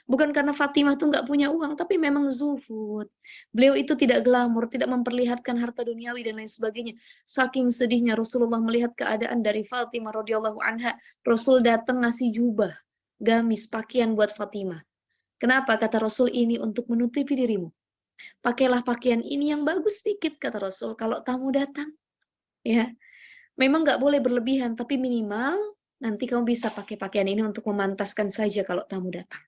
Bukan karena Fatimah tuh nggak punya uang, tapi memang zuhud. Beliau itu tidak glamor, tidak memperlihatkan harta duniawi dan lain sebagainya. Saking sedihnya Rasulullah melihat keadaan dari Fatimah radhiyallahu anha, Rasul datang ngasih jubah, gamis, pakaian buat Fatimah. Kenapa? Kata Rasul, ini untuk menutupi dirimu. Pakailah pakaian ini yang bagus sedikit, kata Rasul, kalau tamu datang. Ya, memang nggak boleh berlebihan, tapi minimal nanti kamu bisa pakai pakaian ini untuk memantaskan saja kalau tamu datang.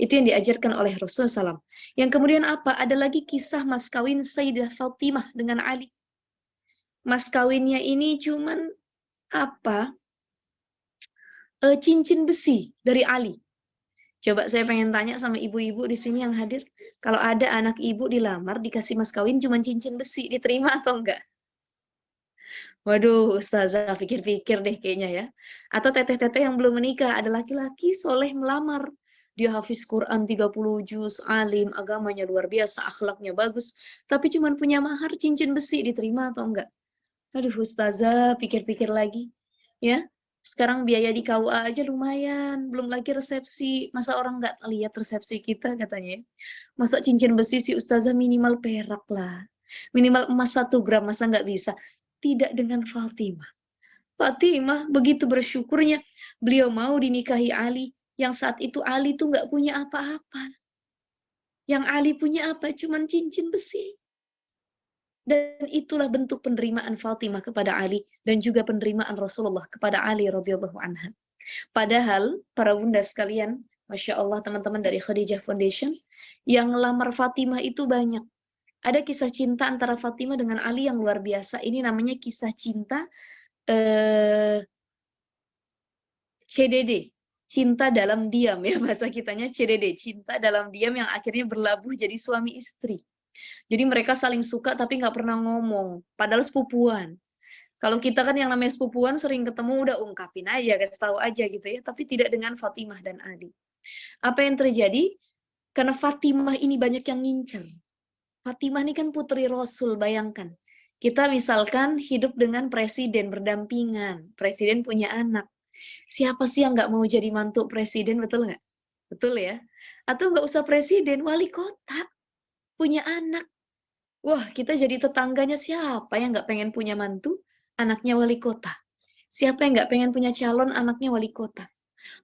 Itu yang diajarkan oleh Rasulullah SAW. Yang kemudian apa? Ada lagi kisah mas kawin Sayyidah Fatimah dengan Ali. Mas kawinnya ini cuman apa? Cincin besi dari Ali. Coba saya pengen tanya sama ibu-ibu di sini yang hadir. Kalau ada anak ibu dilamar, dikasih mas kawin cuman cincin besi, diterima atau enggak? Waduh, Ustazah pikir-pikir deh kayaknya ya. Atau teteh-teteh yang belum menikah, ada laki-laki soleh melamar. Dia hafiz Quran 30 juz, alim, agamanya luar biasa, akhlaknya bagus. Tapi cuma punya mahar cincin besi, diterima atau enggak? Aduh Ustazah, pikir-pikir lagi. Ya, sekarang biaya di KUA aja lumayan. Belum lagi resepsi. Masa orang nggak lihat resepsi kita katanya. Masa cincin besi sih Ustazah, minimal perak lah. Minimal emas 1 gram, masa nggak bisa? Tidak dengan Fatimah. Fatimah begitu bersyukurnya beliau mau dinikahi Ali, yang saat itu Ali tuh nggak punya apa-apa. Yang Ali punya apa? Cuman cincin besi. Dan itulah bentuk penerimaan Fatimah kepada Ali dan juga penerimaan Rasulullah kepada Ali radhiyallahu anha. Padahal para bunda sekalian, Masya Allah teman-teman dari Khadijah Foundation, yang ngelamar Fatimah itu banyak. Ada kisah cinta antara Fatimah dengan Ali yang luar biasa. Ini namanya kisah cinta CDD. Cinta dalam diam ya, bahasa kitanya CDD. Cinta dalam diam yang akhirnya berlabuh jadi suami istri. Jadi mereka saling suka tapi nggak pernah ngomong. Padahal sepupuan. Kalau kita kan yang namanya sepupuan sering ketemu udah ungkapin aja, kasih tahu aja gitu ya. Tapi tidak dengan Fatimah dan Ali. Apa yang terjadi? Karena Fatimah ini banyak yang ngincer. Fatimah ini kan putri Rasul, bayangkan. Kita misalkan hidup dengan presiden berdampingan. Presiden punya anak. Siapa sih yang nggak mau jadi mantu presiden, betul nggak? Betul ya? Atau nggak usah presiden, wali kota. Punya anak. Wah, kita jadi tetangganya siapa yang nggak pengen punya mantu? Anaknya wali kota. Siapa yang nggak pengen punya calon anaknya wali kota?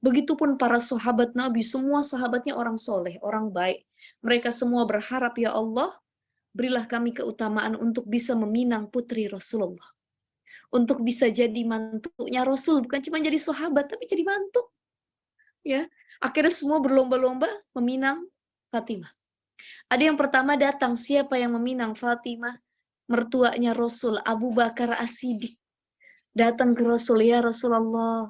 Begitupun para sahabat Nabi, semua sahabatnya orang soleh, orang baik. Mereka semua berharap, ya Allah, berilah kami keutamaan untuk bisa meminang putri Rasulullah. Untuk bisa jadi mantunya Rasul, bukan cuma jadi sahabat, tapi jadi mantu. Ya, akhirnya semua berlomba-lomba meminang Fatimah. Ada yang pertama datang, siapa yang meminang Fatimah? Mertuanya Rasul, Abu Bakar As-Siddiq. Datang ke Rasul, ya Rasulullah,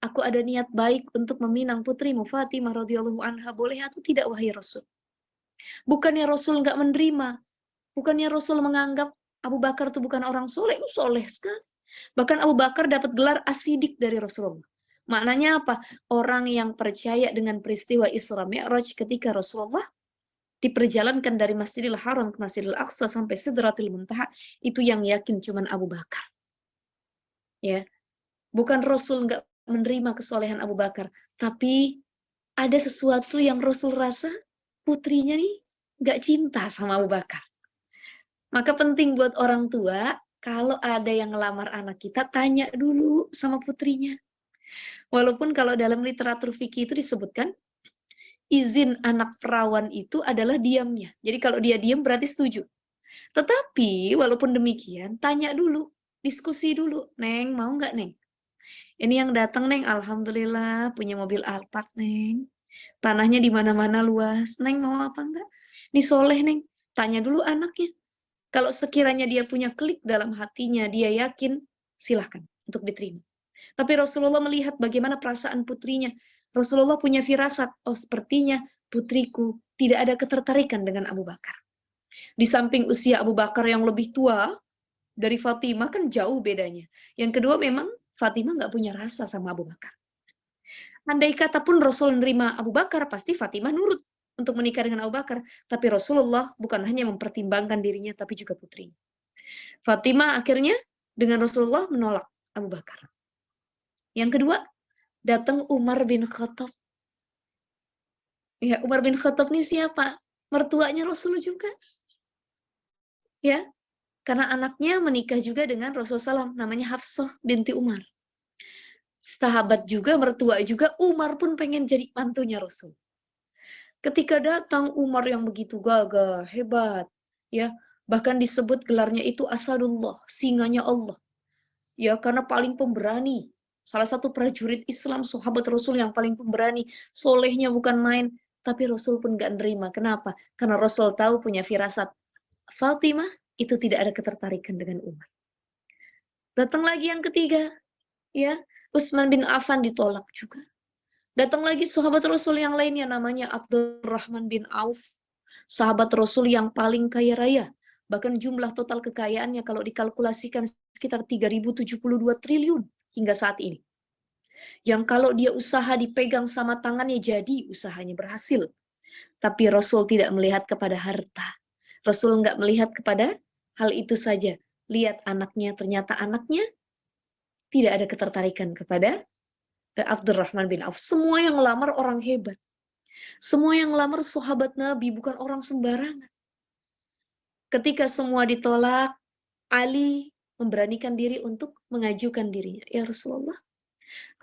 aku ada niat baik untuk meminang putrimu Fatimah radhiyallahu anha, boleh atau tidak wahai Rasul? Bukannya Rasul nggak menerima, bukannya Rasul menganggap Abu Bakar itu bukan orang soleh, soleh sekali. Bahkan Abu Bakar dapat gelar As-Siddiq dari Rasulullah. Maknanya apa? Orang yang percaya dengan peristiwa Isra Mi'raj ketika Rasulullah diperjalankan dari Masjidil Haram ke Masjidil Aqsa sampai Sidratil Muntaha, itu yang yakin cuman Abu Bakar. Ya. Bukan Rasul nggak menerima kesolehan Abu Bakar, tapi ada sesuatu yang Rasul rasa putrinya nih nggak cinta sama Abu Bakar. Maka penting buat orang tua, kalau ada yang ngelamar anak kita, tanya dulu sama putrinya. Walaupun kalau dalam literatur fikih itu disebutkan, izin anak perawan itu adalah diamnya. Jadi kalau dia diam berarti setuju. Tetapi walaupun demikian, tanya dulu, diskusi dulu. Neng, mau nggak Neng? Ini yang datang Neng, alhamdulillah punya mobil Alphard Neng. Tanahnya di mana-mana luas. Neng mau apa enggak? Ini soleh Neng. Tanya dulu anaknya. Kalau sekiranya dia punya klik dalam hatinya, dia yakin, silahkan untuk diterima. Tapi Rasulullah melihat bagaimana perasaan putrinya. Rasulullah punya firasat, oh sepertinya putriku tidak ada ketertarikan dengan Abu Bakar. Di samping usia Abu Bakar yang lebih tua dari Fatimah kan jauh bedanya. Yang kedua memang Fatimah nggak punya rasa sama Abu Bakar. Andai kata pun Rasul menerima Abu Bakar, pasti Fatimah nurut untuk menikah dengan Abu Bakar. Tapi Rasulullah bukan hanya mempertimbangkan dirinya, tapi juga putrinya. Fatimah akhirnya dengan Rasulullah menolak Abu Bakar. Yang kedua, datang Umar bin Khattab. Ya, Umar bin Khattab ini siapa? Mertuanya Rasul juga. Ya, karena anaknya menikah juga dengan Rasulullah SAW, namanya Hafsah binti Umar. Sahabat juga, mertua juga, Umar pun pengen jadi mantunya Rasul. Ketika datang Umar yang begitu gagah, hebat, ya, bahkan disebut gelarnya itu Asadullah, singanya Allah. Ya, karena paling pemberani. Salah satu prajurit Islam, sahabat Rasul yang paling pemberani. Solehnya bukan main, tapi Rasul pun gak nerima. Kenapa? Karena Rasul tahu punya firasat. Fatimah itu tidak ada ketertarikan dengan Umar. Datang lagi yang ketiga, ya, Utsman bin Affan ditolak juga. Datang lagi sahabat Rasul yang lainnya, namanya Abdurrahman bin Auf. Sahabat Rasul yang paling kaya raya. Bahkan jumlah total kekayaannya kalau dikalkulasikan sekitar 3.072 triliun hingga saat ini. Yang kalau dia usaha dipegang sama tangannya jadi usahanya berhasil. Tapi Rasul tidak melihat kepada harta. Rasul nggak melihat kepada hal itu saja. Lihat anaknya, ternyata anaknya tidak ada ketertarikan kepada Abdurrahman bin Auf. Semua yang ngelamar orang hebat. Semua yang ngelamar sahabat Nabi, bukan orang sembarangan. Ketika semua ditolak, Ali memberanikan diri untuk mengajukan dirinya. Ya Rasulullah,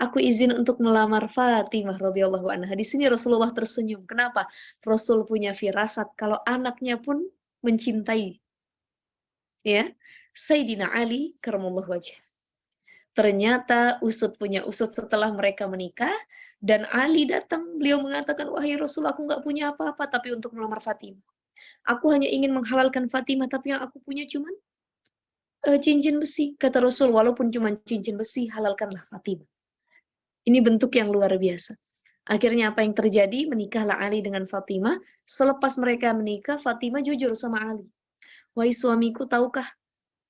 aku izin untuk melamar Fatimah radhiyallahu anha. Di sini Rasulullah tersenyum. Kenapa? Rasul punya firasat kalau anaknya pun mencintai. Ya, Sayyidina Ali karamallahu wajhah. Ternyata usut punya usut setelah mereka menikah dan Ali datang. Beliau mengatakan, wahai Rasul, aku nggak punya apa-apa tapi untuk melamar Fatimah. Aku hanya ingin menghalalkan Fatimah, tapi yang aku punya cuman cincin besi. Kata Rasul, walaupun cuma cincin besi, halalkanlah Fatimah. Ini bentuk yang luar biasa. Akhirnya apa yang terjadi? Menikahlah Ali dengan Fatimah. Selepas mereka menikah, Fatimah jujur sama Ali. Wahai suamiku, tahukah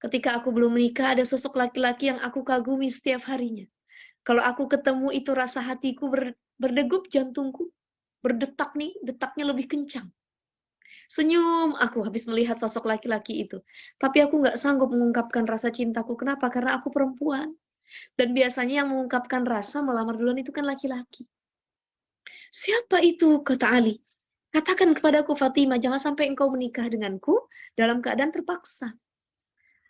ketika aku belum menikah ada sosok laki-laki yang aku kagumi setiap harinya. Kalau aku ketemu itu rasa hatiku berdegup, jantungku berdetak nih, detaknya lebih kencang. Senyum aku habis melihat sosok laki-laki itu. Tapi aku nggak sanggup mengungkapkan rasa cintaku. Kenapa? Karena aku perempuan. Dan biasanya yang mengungkapkan rasa melamar duluan itu kan laki-laki. Siapa itu? Kata Ali. Katakan kepadaku Fatimah, jangan sampai engkau menikah denganku dalam keadaan terpaksa.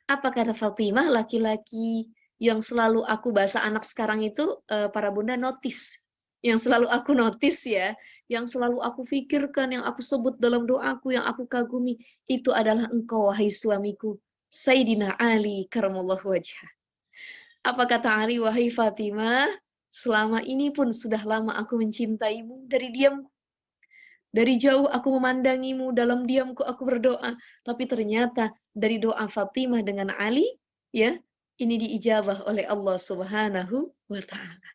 Apa kata Fatimah? Laki-laki yang selalu aku, bahasa anak sekarang itu para bunda, notice. Yang selalu aku notice ya, yang selalu aku pikirkan, yang aku sebut dalam doaku, yang aku kagumi, itu adalah engkau, wahai suamiku, Sayyidina Ali karamallahu wajhah. Apa kata Ali? Wahai Fatimah, selama ini pun sudah lama aku mencintaimu dari diamku. Dari jauh aku memandangimu, dalam diamku aku berdoa. Tapi ternyata dari doa Fatimah dengan Ali, ya, ini diijabah oleh Allah Subhanahu wa Ta'ala.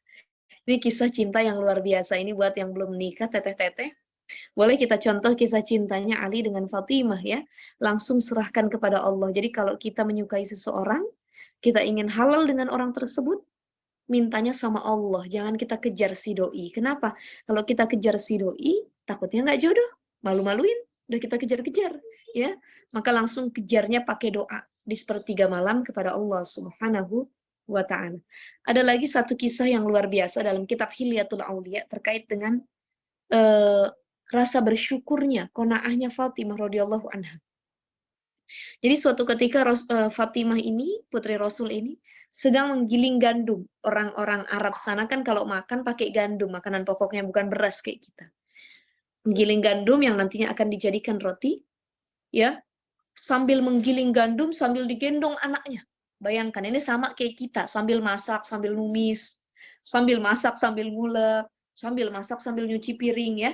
Ini kisah cinta yang luar biasa. Ini buat yang belum menikah, teteh-teteh. Boleh kita contoh kisah cintanya Ali dengan Fatimah ya. Langsung serahkan kepada Allah. Jadi kalau kita menyukai seseorang, kita ingin halal dengan orang tersebut, mintanya sama Allah. Jangan kita kejar si doi. Kenapa? Kalau kita kejar si doi, takutnya nggak jodoh. Malu-maluin. Udah kita kejar-kejar. Ya, maka langsung kejarnya pakai doa. Di sepertiga malam kepada Allah Subhanahu wa ta'ala. Ada lagi satu kisah yang luar biasa dalam kitab Hilyatul Auliya terkait dengan rasa bersyukurnya, qanaahnya Fatimah radhiyallahu anha. Jadi suatu ketika Fatimah ini, putri Rasul ini, sedang menggiling gandum. Orang-orang Arab sana kan kalau makan pakai gandum, makanan pokoknya bukan beras kayak kita. Menggiling gandum yang nantinya akan dijadikan roti, ya. Sambil menggiling gandum, sambil digendong anaknya. Bayangkan, ini sama kayak kita, sambil masak, sambil numis, sambil masak, sambil ngulek, sambil masak, sambil nyuci piring, ya.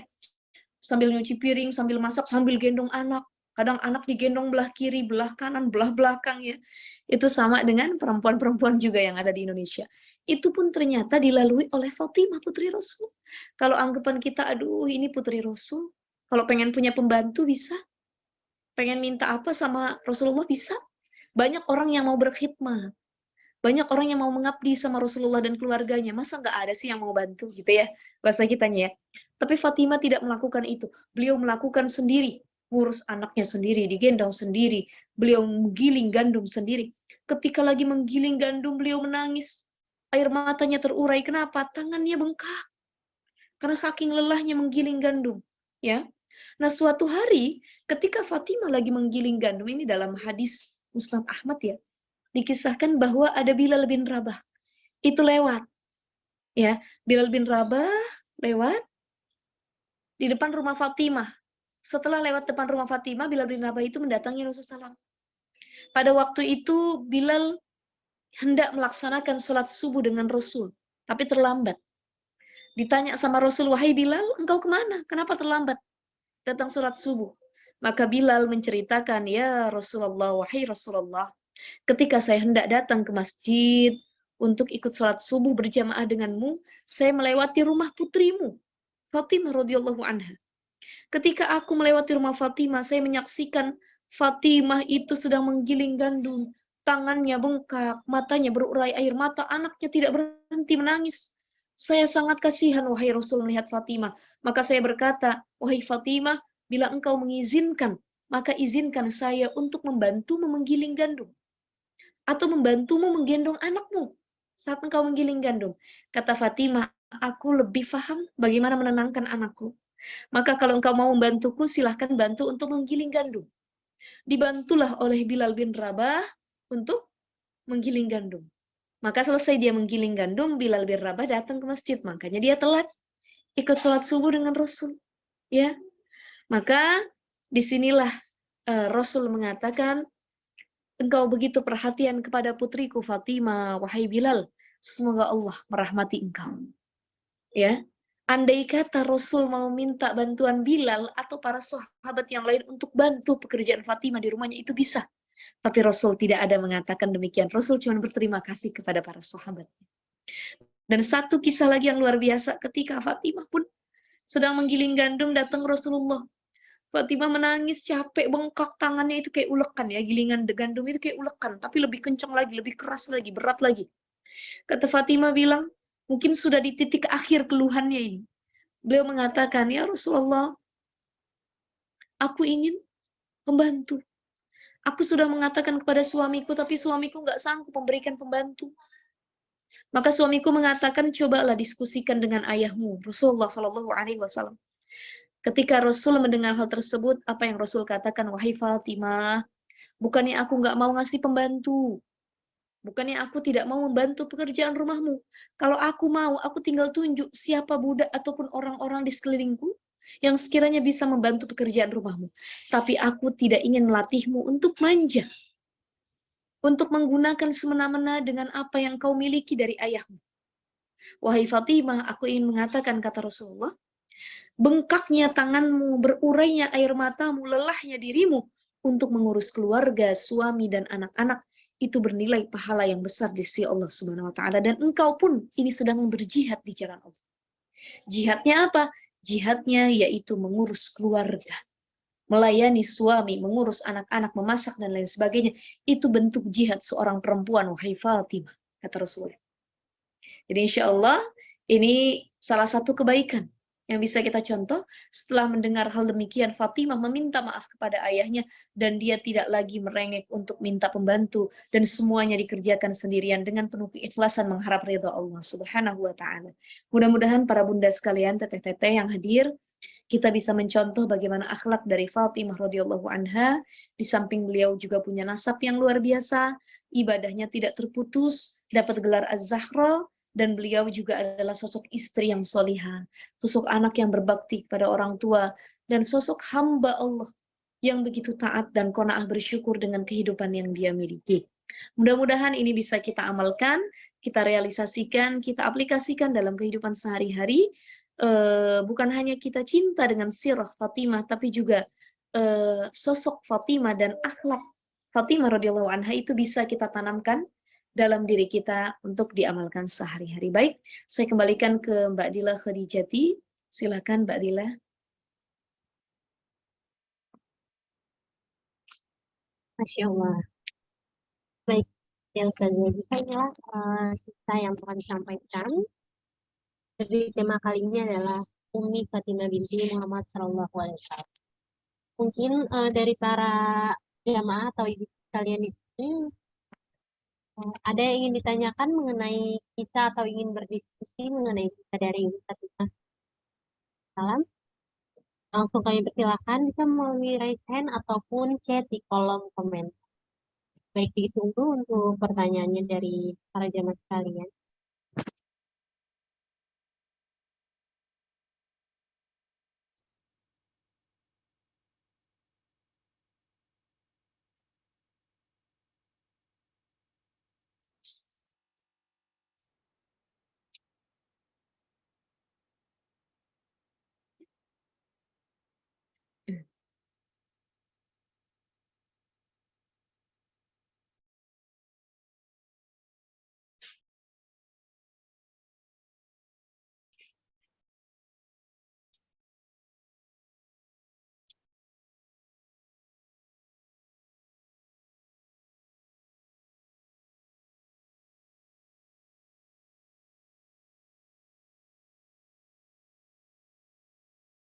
Sambil nyuci piring, sambil masak, sambil gendong anak. Kadang anak digendong belah kiri, belah kanan, belah belakang, ya. Itu sama dengan perempuan-perempuan juga yang ada di Indonesia. Itu pun ternyata dilalui oleh Fatimah, putri Rasul. Kalau anggapan kita, aduh ini putri Rasul, kalau pengen punya pembantu bisa. Pengen minta apa sama Rasulullah bisa. Banyak orang yang mau berkhidmat. Banyak orang yang mau mengabdi sama Rasulullah dan keluarganya. Masa nggak ada sih yang mau bantu gitu ya. Bahasa kitanya ya. Tapi Fatimah tidak melakukan itu. Beliau melakukan sendiri. Ngurus anaknya sendiri, digendong sendiri. Beliau menggiling gandum sendiri. Ketika lagi menggiling gandum, beliau menangis. Air matanya terurai. Kenapa? Tangannya bengkak. Karena saking lelahnya menggiling gandum. Ya. Nah, suatu hari ketika Fatimah lagi menggiling gandum, ini dalam hadis Musnad Ahmad ya, dikisahkan bahwa ada Bilal bin Rabah. Itu lewat. Ya, Bilal bin Rabah lewat di depan rumah Fatimah. Setelah lewat depan rumah Fatimah, Bilal bin Rabah itu mendatangi Rasulullah SAW. Pada waktu itu Bilal hendak melaksanakan sholat subuh dengan Rasul, tapi terlambat. Ditanya sama Rasul, "Wahai Bilal, engkau kemana? Kenapa terlambat datang sholat subuh?" Maka Bilal menceritakan, "Ya Rasulullah, wahai Rasulullah, ketika saya hendak datang ke masjid untuk ikut sholat subuh berjamaah denganmu, saya melewati rumah putrimu, Fatimah radhiyallahu anha. Ketika aku melewati rumah Fatimah, saya menyaksikan Fatimah itu sedang menggiling gandum. Tangannya bengkak, matanya berurai air mata, anaknya tidak berhenti menangis. Saya sangat kasihan, wahai Rasul, melihat Fatimah. Maka saya berkata, wahai Fatimah, bila engkau mengizinkan, maka izinkan saya untuk membantumu menggiling gandum. Atau membantumu menggendong anakmu saat engkau menggiling gandum. Kata Fatimah, aku lebih paham bagaimana menenangkan anakku. Maka kalau engkau mau membantuku, silahkan bantu untuk menggiling gandum. Dibantulah oleh Bilal bin Rabah untuk menggiling gandum. Maka selesai dia menggiling gandum, Bilal bin Rabah datang ke masjid. Makanya dia telat ikut sholat subuh dengan Rasul. Ya, maka disinilah Rasul mengatakan, engkau begitu perhatian kepada putriku Fatimah, wahai Bilal, semoga Allah merahmati engkau. Ya, andai kata Rasul mau minta bantuan Bilal atau para sahabat yang lain untuk bantu pekerjaan Fatimah di rumahnya, itu bisa. Tapi Rasul tidak ada mengatakan demikian. Rasul cuma berterima kasih kepada para sahabat. Dan satu kisah lagi yang luar biasa, ketika Fatimah pun sedang menggiling gandum, datang Rasulullah. Fatimah menangis, capek, bengkak, tangannya itu kayak ulekan ya, gilingan gandum itu kayak ulekan, tapi lebih kencang lagi, lebih keras lagi, berat lagi. Kata Fatimah bilang, mungkin sudah di titik akhir keluhannya ini. Beliau mengatakan, ya Rasulullah, aku ingin membantu. Aku sudah mengatakan kepada suamiku, tapi suamiku nggak sanggup memberikan pembantu. Maka suamiku mengatakan, cobalah diskusikan dengan ayahmu, Rasulullah SAW. Ketika Rasul mendengar hal tersebut, apa yang Rasul katakan? Wahai Fatimah, bukannya aku nggak mau ngasih pembantu. Bukannya aku tidak mau membantu pekerjaan rumahmu. Kalau aku mau, aku tinggal tunjuk siapa budak ataupun orang-orang di sekelilingku yang sekiranya bisa membantu pekerjaan rumahmu. Tapi aku tidak ingin melatihmu untuk manja. Untuk menggunakan semena-mena dengan apa yang kau miliki dari ayahmu. Wahai Fatimah, aku ingin mengatakan, kata Rasulullah, bengkaknya tanganmu, berurainya air matamu, lelahnya dirimu untuk mengurus keluarga, suami, dan anak-anak, itu bernilai pahala yang besar di sisi Allah Subhanahu wa taala, dan engkau pun ini sedang berjihad di jalan Allah. Jihadnya apa? Jihadnya yaitu mengurus keluarga, melayani suami, mengurus anak-anak, memasak dan lain sebagainya. Itu bentuk jihad seorang perempuan, wahai Fatimah, kata Rasulullah. Jadi insya Allah ini salah satu kebaikan yang bisa kita contoh, setelah mendengar hal demikian, Fatimah meminta maaf kepada ayahnya, dan dia tidak lagi merengek untuk minta pembantu, dan semuanya dikerjakan sendirian dengan penuh keikhlasan mengharap ridha Allah Subhanahu wa Ta'ala. Mudah-mudahan para bunda sekalian, teteh-teteh yang hadir, kita bisa mencontoh bagaimana akhlak dari Fatimah radhiyallahu anha. Di samping beliau juga punya nasab yang luar biasa, ibadahnya tidak terputus, dapat gelar Az-Zahra, dan beliau juga adalah sosok istri yang solihah, sosok anak yang berbakti kepada orang tua, dan sosok hamba Allah yang begitu taat dan qanaah bersyukur dengan kehidupan yang dia miliki. Mudah-mudahan ini bisa kita amalkan, kita realisasikan, kita aplikasikan dalam kehidupan sehari-hari. Bukan hanya kita cinta dengan sirah Fatimah, tapi juga sosok Fatimah dan akhlak Fatimah radhiyallahu anha itu bisa kita tanamkan dalam diri kita untuk diamalkan sehari-hari. Baik, saya kembalikan ke Mbak Dila Khadijati. Silakan Mbak Dila. Masya Allah. Baik, yang selanjutnya inilah kisah yang telah disampaikan. Jadi tema kali ini adalah Ummi Fatimah binti Muhammad Shallallahu Alaihi Wasallam. Mungkin dari para jamaah atau ibu kalian di sini ada yang ingin ditanyakan mengenai kita atau ingin berdiskusi mengenai kita dari Ummi Fatimah. Salam. Langsung kami persilakan bisa melalui raise hand ataupun chat di kolom komen. Baik, ditunggu untuk pertanyaannya dari para jamaah sekalian.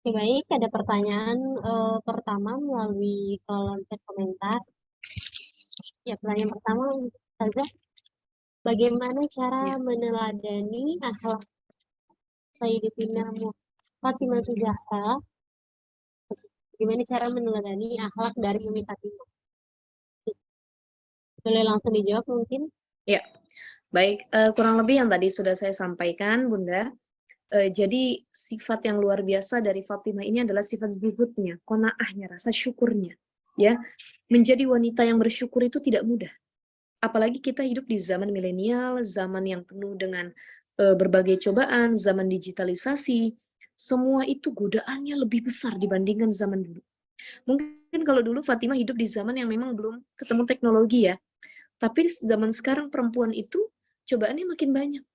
Oke, baik, ada pertanyaan pertama melalui kolom chat komentar. Ya, pertanyaan pertama, Ustazah, bagaimana cara meneladani akhlak Sayyidatina Fatimah Zahra? Bagaimana cara meneladani akhlak dari Ummi Fatimah? Boleh langsung dijawab mungkin? Ya, baik. Kurang lebih yang tadi sudah saya sampaikan, Bunda. Jadi sifat yang luar biasa dari Fatimah ini adalah sifat zuhudnya, qanaahnya, rasa syukurnya. Ya, menjadi wanita yang bersyukur itu tidak mudah. Apalagi kita hidup di zaman milenial, zaman yang penuh dengan berbagai cobaan, zaman digitalisasi. Semua itu godaannya lebih besar dibandingkan zaman dulu. Mungkin kalau dulu Fatimah hidup di zaman yang memang belum ketemu teknologi ya. Tapi zaman sekarang perempuan itu cobaannya makin banyak.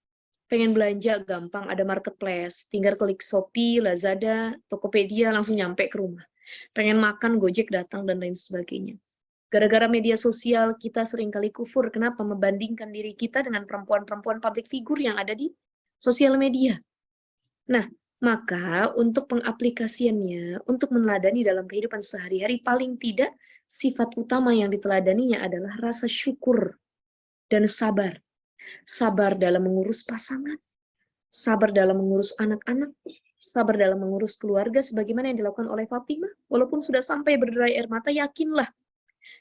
Pengen belanja gampang, ada marketplace, tinggal klik Shopee, Lazada, Tokopedia, langsung nyampe ke rumah. Pengen makan, Gojek datang, dan lain sebagainya. Gara-gara media sosial, kita seringkali kufur. Kenapa? Membandingkan diri kita dengan perempuan-perempuan public figure yang ada di sosial media. Nah, maka untuk pengaplikasiannya, untuk meneladani dalam kehidupan sehari-hari, paling tidak sifat utama yang diteladaninya adalah rasa syukur dan sabar. Sabar dalam mengurus pasangan, sabar dalam mengurus anak-anak, sabar dalam mengurus keluarga, sebagaimana yang dilakukan oleh Fatimah. Walaupun sudah sampai berderai air mata, yakinlah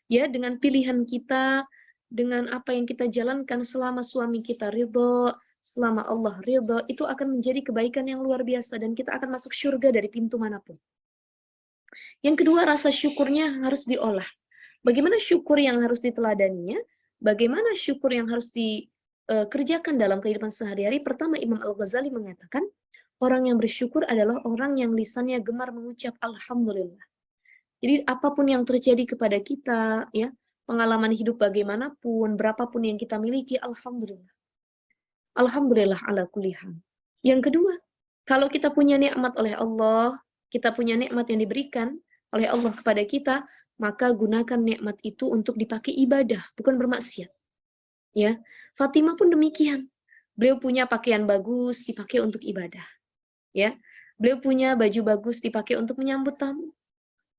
ya dengan pilihan kita, dengan apa yang kita jalankan selama suami kita ridho, selama Allah ridho, itu akan menjadi kebaikan yang luar biasa dan kita akan masuk surga dari pintu manapun. Yang kedua, rasa syukurnya harus diolah. Bagaimana syukur yang harus diteladaninya? Bagaimana syukur yang harus dikerjakan dalam kehidupan sehari-hari? Pertama, Imam Al-Ghazali mengatakan, orang yang bersyukur adalah orang yang lisannya gemar mengucap Alhamdulillah. Jadi apapun yang terjadi kepada kita, ya, pengalaman hidup bagaimanapun, berapapun yang kita miliki, Alhamdulillah. Alhamdulillah ala kulli hal. Yang kedua, kalau kita punya nikmat oleh Allah, kita punya nikmat yang diberikan oleh Allah kepada kita, maka gunakan nikmat itu untuk dipakai ibadah, bukan bermaksiat. Ya, Fatimah pun demikian. Beliau punya pakaian bagus, dipakai untuk ibadah. Ya, Beliau punya baju bagus dipakai untuk menyambut tamu.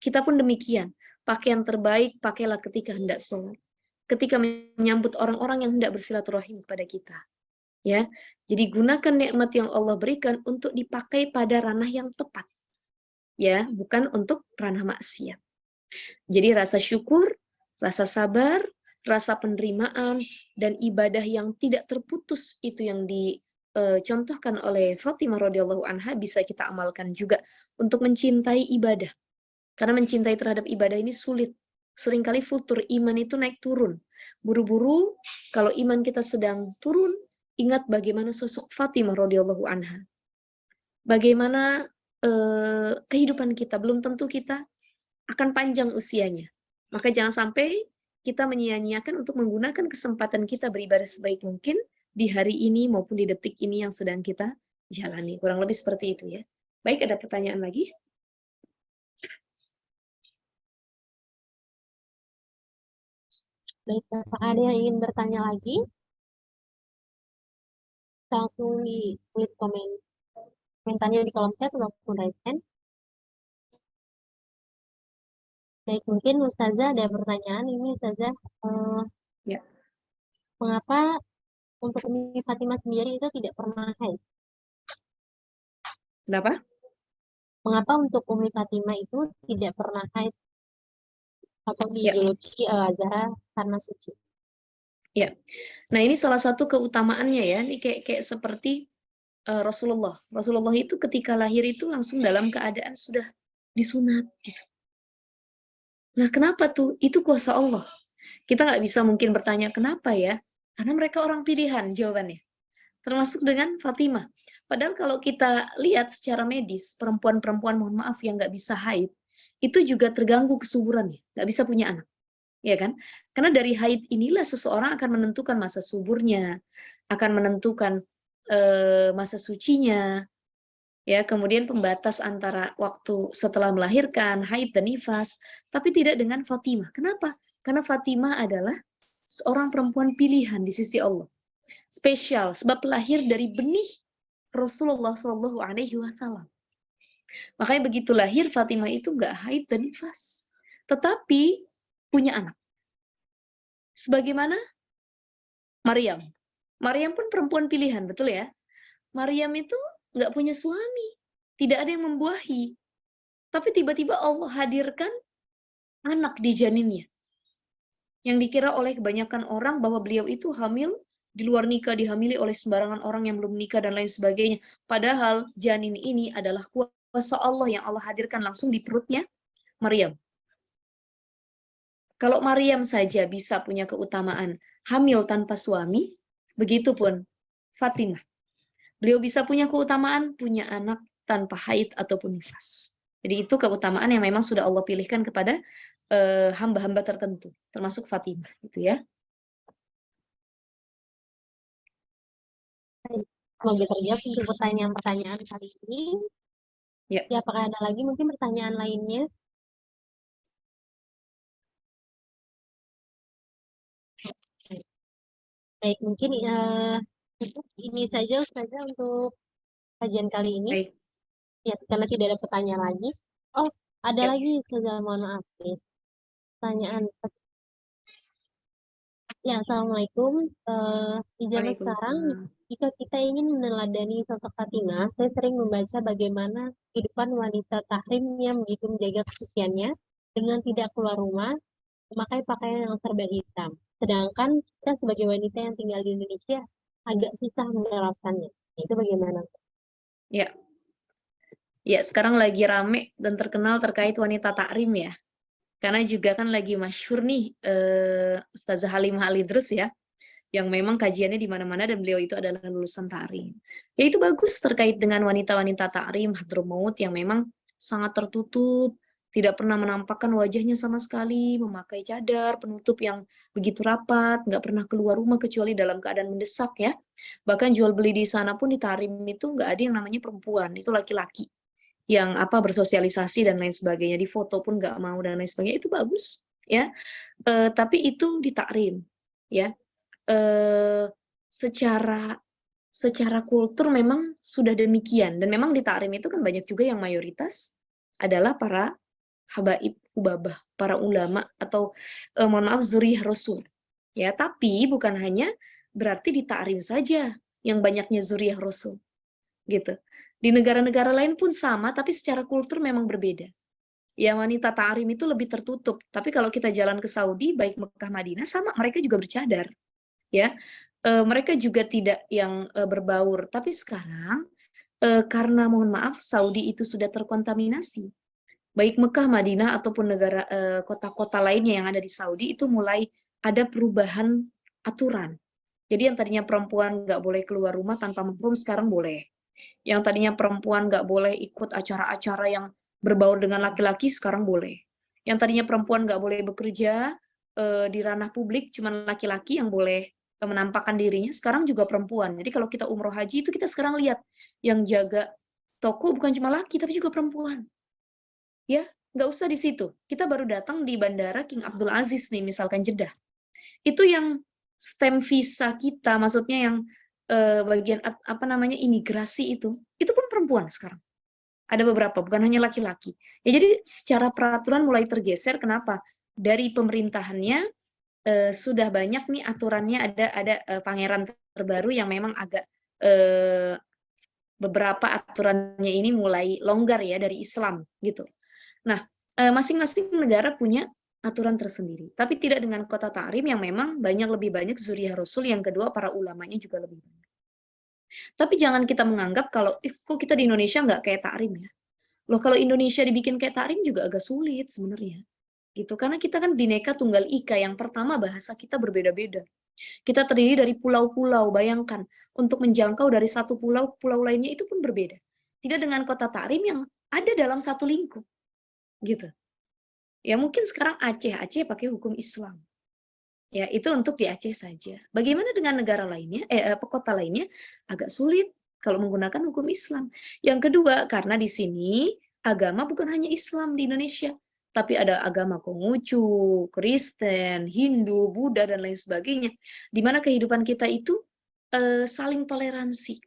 Kita pun demikian. Pakaian terbaik pakailah ketika hendak sholat. Ketika menyambut orang-orang yang hendak bersilaturahim kepada kita. Ya, jadi gunakan nikmat yang Allah berikan untuk dipakai pada ranah yang tepat. Ya, bukan untuk ranah maksiat. Jadi rasa syukur, rasa sabar, rasa penerimaan, dan ibadah yang tidak terputus itu yang dicontohkan oleh Fatimah radhiyallahu anha bisa kita amalkan juga untuk mencintai ibadah. Karena mencintai terhadap ibadah ini sulit. Seringkali futur, iman itu naik turun. Buru-buru, kalau iman kita sedang turun, ingat bagaimana sosok Fatimah radhiyallahu anha. Bagaimana kehidupan kita, belum tentu kita akan panjang usianya. Maka jangan sampai kita menyia-nyiakan untuk menggunakan kesempatan kita beribadah sebaik mungkin di hari ini maupun di detik ini yang sedang kita jalani. Kurang lebih seperti itu ya. Baik, ada pertanyaan lagi? Baik, apakah ada yang ingin bertanya lagi? Langsung ditulis komentarnya di kolom chat ataupun raise hand. Baik, mungkin Ustazah ada pertanyaan ini Ustazah. Ya. Mengapa untuk Umi Fatimah sendiri itu tidak pernah haid? Kenapa? Mengapa untuk Umi Fatimah itu tidak pernah haid atau Ya. dijuluki Al-Azhar karena suci? Ya. Nah, ini salah satu keutamaannya ya. Ini kayak seperti Rasulullah. Rasulullah itu ketika lahir itu langsung dalam keadaan sudah disunat gitu. Nah, kenapa tuh? Itu kuasa Allah. Kita nggak bisa mungkin bertanya kenapa ya? Karena mereka orang pilihan jawabannya. Termasuk dengan Fatimah. Padahal kalau kita lihat secara medis, perempuan-perempuan mohon maaf yang nggak bisa haid, itu juga terganggu kesuburannya, nggak bisa punya anak. Ya kan? Karena dari haid inilah seseorang akan menentukan masa suburnya, akan menentukan masa sucinya, ya, kemudian pembatas antara waktu setelah melahirkan, haid dan nifas, tapi tidak dengan Fatimah. Kenapa? Karena Fatimah adalah seorang perempuan pilihan di sisi Allah. Spesial, sebab lahir dari benih Rasulullah Shallallahu Alaihi Wasallam. Makanya begitu lahir Fatimah itu nggak haid dan nifas, tetapi punya anak. Sebagaimana Maryam. Maryam pun perempuan pilihan, betul ya? Maryam itu nggak punya suami, tidak ada yang membuahi. Tapi tiba-tiba Allah hadirkan anak di janinnya. Yang dikira oleh kebanyakan orang bahwa beliau itu hamil, di luar nikah, dihamili oleh sembarangan orang yang belum nikah dan lain sebagainya. Padahal janin ini adalah kuasa Allah yang Allah hadirkan langsung di perutnya Maryam. Kalau Maryam saja bisa punya keutamaan hamil tanpa suami, begitupun Fatimah. Beliau bisa punya keutamaan punya anak tanpa haid ataupun nifas. Jadi itu keutamaan yang memang sudah Allah pilihkan kepada hamba-hamba tertentu, termasuk Fatimah, gitu ya. Semoga terjawab untuk pertanyaan-pertanyaan kali ini. Ya. Ya, apakah ada lagi mungkin pertanyaan lainnya? Baik, mungkin ini saja Ustazah untuk kajian kali ini. Baik. Ya, karena tidak ada pertanyaan lagi. Oh, ada Ya. lagi Ustazah, mohon maaf nih. Pertanyaan. Ya, Assalamualaikum. Di zaman sekarang, jika kita ingin meneladani sosok Fatimah, saya sering membaca bagaimana kehidupan wanita tahrim yang begitu menjaga kesuciannya dengan tidak keluar rumah, memakai pakaian yang serba hitam. Sedangkan kita sebagai wanita yang tinggal di Indonesia agak susah menerapkannya. Itu bagaimana? Ya. Ya, sekarang lagi rame dan terkenal terkait wanita takrim ya. Karena juga kan lagi masyhur nih Ustazah Halimah Al-Idrus ya, yang memang kajiannya di mana-mana dan beliau itu adalah lulusan takrim. Ya itu bagus terkait dengan wanita-wanita takrim Hadramaut yang memang sangat tertutup, tidak pernah menampakkan wajahnya sama sekali, memakai cadar, penutup yang begitu rapat, nggak pernah keluar rumah kecuali dalam keadaan mendesak ya. Bahkan jual beli di sana pun di takrim itu nggak ada yang namanya perempuan, itu laki-laki yang bersosialisasi dan lain sebagainya, di foto pun nggak mau dan lain sebagainya, itu bagus ya. Tapi itu di takrim ya. Secara secara kultur memang sudah demikian, dan memang di Ta'rim itu kan banyak juga yang mayoritas adalah para habaib, hubabah, para ulama atau mohon maaf zuriyah Rasul. Ya, tapi bukan hanya berarti di Ta'rim saja yang banyaknya zuriyah Rasul. Gitu. Di negara-negara lain pun sama, tapi secara kultur memang berbeda. Ya, wanita Ta'rim itu lebih tertutup. Tapi kalau kita jalan ke Saudi, baik Mekah, Madinah, sama, mereka juga bercadar. Ya, mereka juga tidak yang berbaur. Tapi sekarang, karena mohon maaf, Saudi itu sudah terkontaminasi. Baik Mekah, Madinah, ataupun negara kota-kota lainnya yang ada di Saudi, itu mulai ada perubahan aturan. Jadi yang tadinya perempuan nggak boleh keluar rumah tanpa mahram, sekarang boleh. Yang tadinya perempuan nggak boleh ikut acara-acara yang berbaur dengan laki-laki, sekarang boleh. Yang tadinya perempuan nggak boleh bekerja di ranah publik, cuma laki-laki yang boleh menampakkan dirinya, sekarang juga perempuan. Jadi kalau kita umroh haji itu kita sekarang lihat, yang jaga toko bukan cuma laki, tapi juga perempuan. Ya, nggak usah di situ. Kita baru datang di Bandara King Abdul Aziz nih, misalkan Jeddah. Itu yang stamp visa kita, maksudnya yang bagian apa namanya imigrasi itu pun perempuan sekarang. Ada beberapa, bukan hanya laki-laki. Ya, jadi secara peraturan mulai tergeser. Kenapa? Dari pemerintahannya sudah banyak nih aturannya, ada pangeran terbaru yang memang agak beberapa aturannya ini mulai longgar ya dari Islam gitu. Nah, masing-masing negara punya aturan tersendiri, tapi tidak dengan kota Ta'rim yang memang lebih banyak zuriyah Rasul, yang kedua para ulamanya juga lebih banyak. Tapi jangan kita menganggap kalau kok kita di Indonesia nggak kayak Ta'rim ya. Loh, kalau Indonesia dibikin kayak Ta'rim juga agak sulit sebenarnya. Gitu, karena kita kan Bhinneka Tunggal Ika. Yang pertama, bahasa kita berbeda-beda. Kita terdiri dari pulau-pulau, bayangkan, untuk menjangkau dari satu pulau, pulau lainnya itu pun berbeda. Tidak dengan kota Ta'rim yang ada dalam satu lingkup. Gitu. Ya mungkin sekarang Aceh pakai hukum Islam. Ya, itu untuk di Aceh saja. Bagaimana dengan negara lainnya, kota lainnya agak sulit kalau menggunakan hukum Islam. Yang kedua, karena di sini agama bukan hanya Islam di Indonesia, tapi ada agama Konghucu, Kristen, Hindu, Buddha, dan lain sebagainya. Di mana kehidupan kita itu saling toleransi.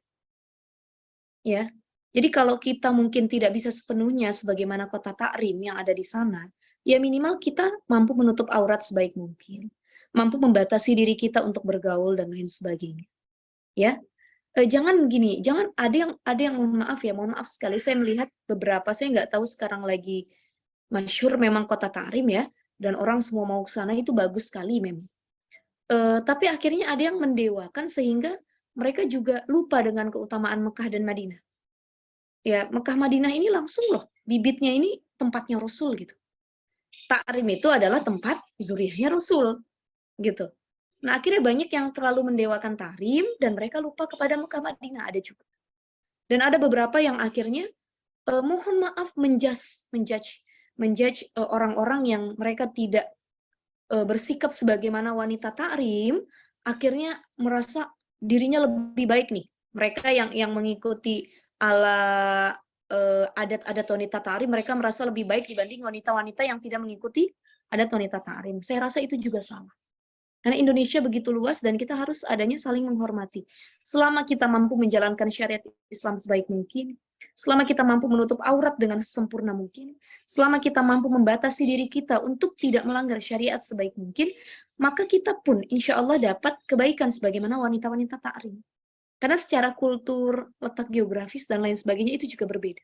Ya. Jadi kalau kita mungkin tidak bisa sepenuhnya sebagaimana kota Ta'rim yang ada di sana, ya minimal kita mampu menutup aurat sebaik mungkin. Mampu membatasi diri kita untuk bergaul dan lain sebagainya. Ya. Jangan gini, jangan ada yang mohon maaf sekali, saya melihat beberapa, saya nggak tahu sekarang lagi masyhur memang kota Ta'rim ya, dan orang semua mau ke sana, itu bagus sekali memang. Tapi akhirnya ada yang mendewakan sehingga mereka juga lupa dengan keutamaan Mekah dan Madinah. Ya, Mekah Madinah ini langsung loh, bibitnya ini tempatnya Rasul gitu. Ta'rim itu adalah tempat zuriyahnya Rasul gitu. Nah, akhirnya banyak yang terlalu mendewakan Ta'rim dan mereka lupa kepada Mekah Madinah, ada juga. Dan ada beberapa yang akhirnya mohon maaf menjudge orang-orang yang mereka tidak bersikap sebagaimana wanita Ta'rim, akhirnya merasa dirinya lebih baik nih. Mereka yang mengikuti ala adat-adat wanita Ta'rim, mereka merasa lebih baik dibanding wanita-wanita yang tidak mengikuti adat wanita Ta'rim. Saya rasa itu juga salah. Karena Indonesia begitu luas dan kita harus adanya saling menghormati. Selama kita mampu menjalankan syariat Islam sebaik mungkin, selama kita mampu menutup aurat dengan sesempurna mungkin, selama kita mampu membatasi diri kita untuk tidak melanggar syariat sebaik mungkin, maka kita pun insya Allah dapat kebaikan sebagaimana wanita-wanita Ta'rim. Karena secara kultur, letak geografis, dan lain sebagainya itu juga berbeda.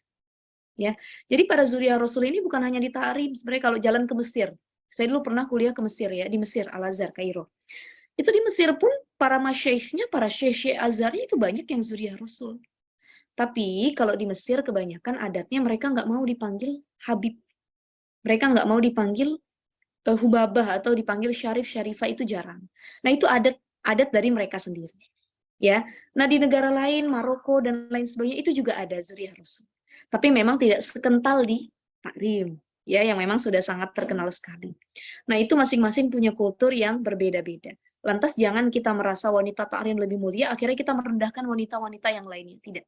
Ya, jadi para zuriyah Rasul ini bukan hanya di Ta'rim. Sebenarnya kalau jalan ke Mesir, saya dulu pernah kuliah ke Mesir ya, di Mesir, Al-Azhar, Kairo. Itu di Mesir pun para masyaikhnya, para syekh Azharnya itu banyak yang zuriyah Rasul. Tapi kalau di Mesir kebanyakan adatnya mereka nggak mau dipanggil Habib. Mereka nggak mau dipanggil Hubabah atau dipanggil Syarif, Syarifah, itu jarang. Nah itu adat dari mereka sendiri. Ya, nah di negara lain, Maroko dan lain sebagainya itu juga ada zuriyah Rasul. Tapi memang tidak sekental di Ta'rim, ya, yang memang sudah sangat terkenal sekali. Nah itu masing-masing punya kultur yang berbeda-beda. Lantas jangan kita merasa wanita Ta'rim lebih mulia, akhirnya kita merendahkan wanita-wanita yang lainnya. Tidak.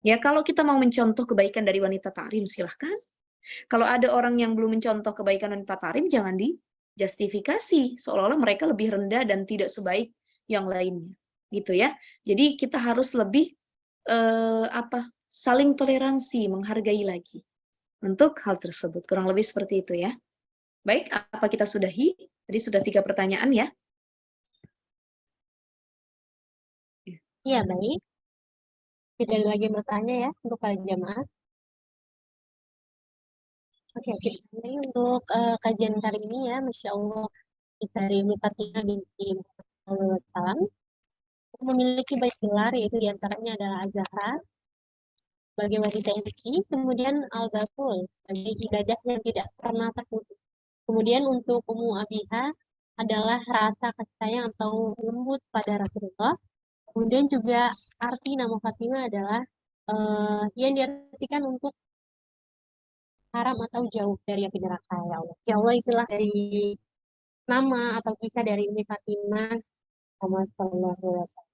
Ya, kalau kita mau mencontoh kebaikan dari wanita Ta'rim, silahkan. Kalau ada orang yang belum mencontoh kebaikan wanita Ta'rim, jangan dijustifikasi seolah-olah mereka lebih rendah dan tidak sebaik yang lainnya. gitu ya. Jadi kita harus lebih saling toleransi, menghargai lagi untuk hal tersebut. Kurang lebih seperti itu ya. Baik, apa kita sudahi? Tadi sudah 3 pertanyaan ya. Iya, baik. Tidak ada lagi yang bertanya ya untuk para jamaah. Oke, kita mulai untuk kajian kali ini ya, Masya Allah. Kita dari Umi Fatimah binti Muhammad SAW memiliki banyak gelar, yaitu diantaranya adalah Az-Zahra sebagai wanita yang suci, kemudian Al-Batul sebagai ibadah yang tidak pernah terputus. Kemudian untuk Ummu Abiha adalah rasa kasih sayang atau lembut pada Rasulullah. Kemudian juga arti nama Fatimah adalah yang diartikan untuk haram atau jauh dari api neraka, ya Allah. Ya Allah, itulah dari nama atau kisah dari Umi Fatimah Muhammad Sallallahu Alaihi Wasallam.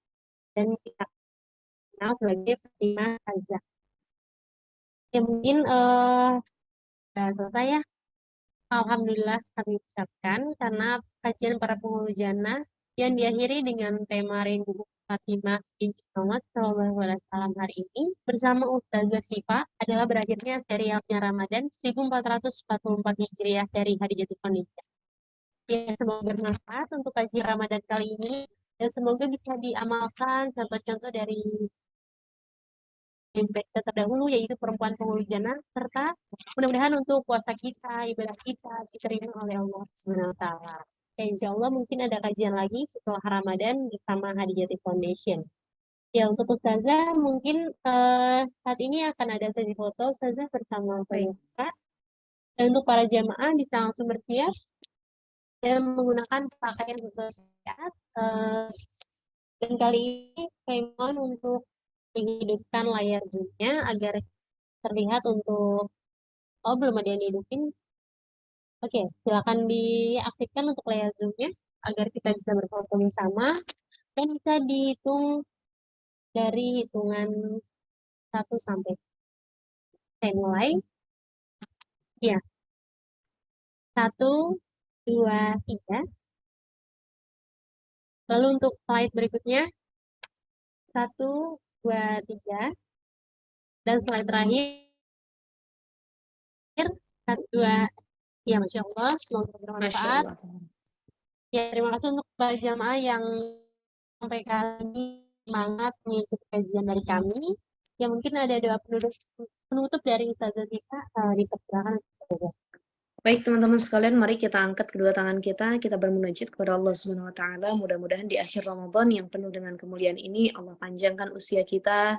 Dan kita kenal sebagai Fatimah Azza. Ya mungkin sudah selesai ya. Alhamdulillah kami ucapkan karena kajian para penghulu jannah yang diakhiri dengan tema Rindu Fatimah binti Muhammad Sallallahu Alaihi Wasallam hari ini bersama Ustazah Syifa adalah berakhirnya serialnya Ramadan 1444 Hijriah dari Hadijati Indonesia. Ya, semoga bermanfaat untuk kajian Ramadan kali ini dan semoga bisa diamalkan contoh-contoh dari investor terdahulu yaitu perempuan penghulu jannah serta mudah-mudahan untuk puasa kita, ibadah kita diterima oleh Allah Subhanahu wa taala. Ya, insya Allah mungkin ada kajian lagi setelah Ramadan bersama Hadijati Foundation. Ya, untuk Ustazah mungkin saat ini akan ada sesi foto Ustazah bersama pemirsa. Dan untuk para jamaah bisa langsung bersiap dan menggunakan pakaian sesuai syariat. Dan kali ini saya mohon untuk menghidupkan layar Zoom-nya agar terlihat untuk belum ada yang dihidupin. Oke, silakan diaktifkan untuk layar Zoom-nya agar kita bisa berfoto bersama dan bisa dihitung dari hitungan 1 sampai. Saya mulai. Ya. 1, 2, 3. Lalu untuk slide berikutnya 1, 2, 3. Dan slide terakhir 1, 2. Ya, Masya Allah, semoga bermanfaat. Ya, terima kasih untuk para jamaah yang sampai kali ini semangat mengikuti kajian dari kami. Ya, mungkin ada doa penutup dari Ustazah Zika, dipersilakan. Baik teman-teman sekalian, mari kita angkat kedua tangan kita bermunajat kepada Allah Subhanahu wa taala. Mudah-mudahan di akhir Ramadan yang penuh dengan kemuliaan ini Allah panjangkan usia kita,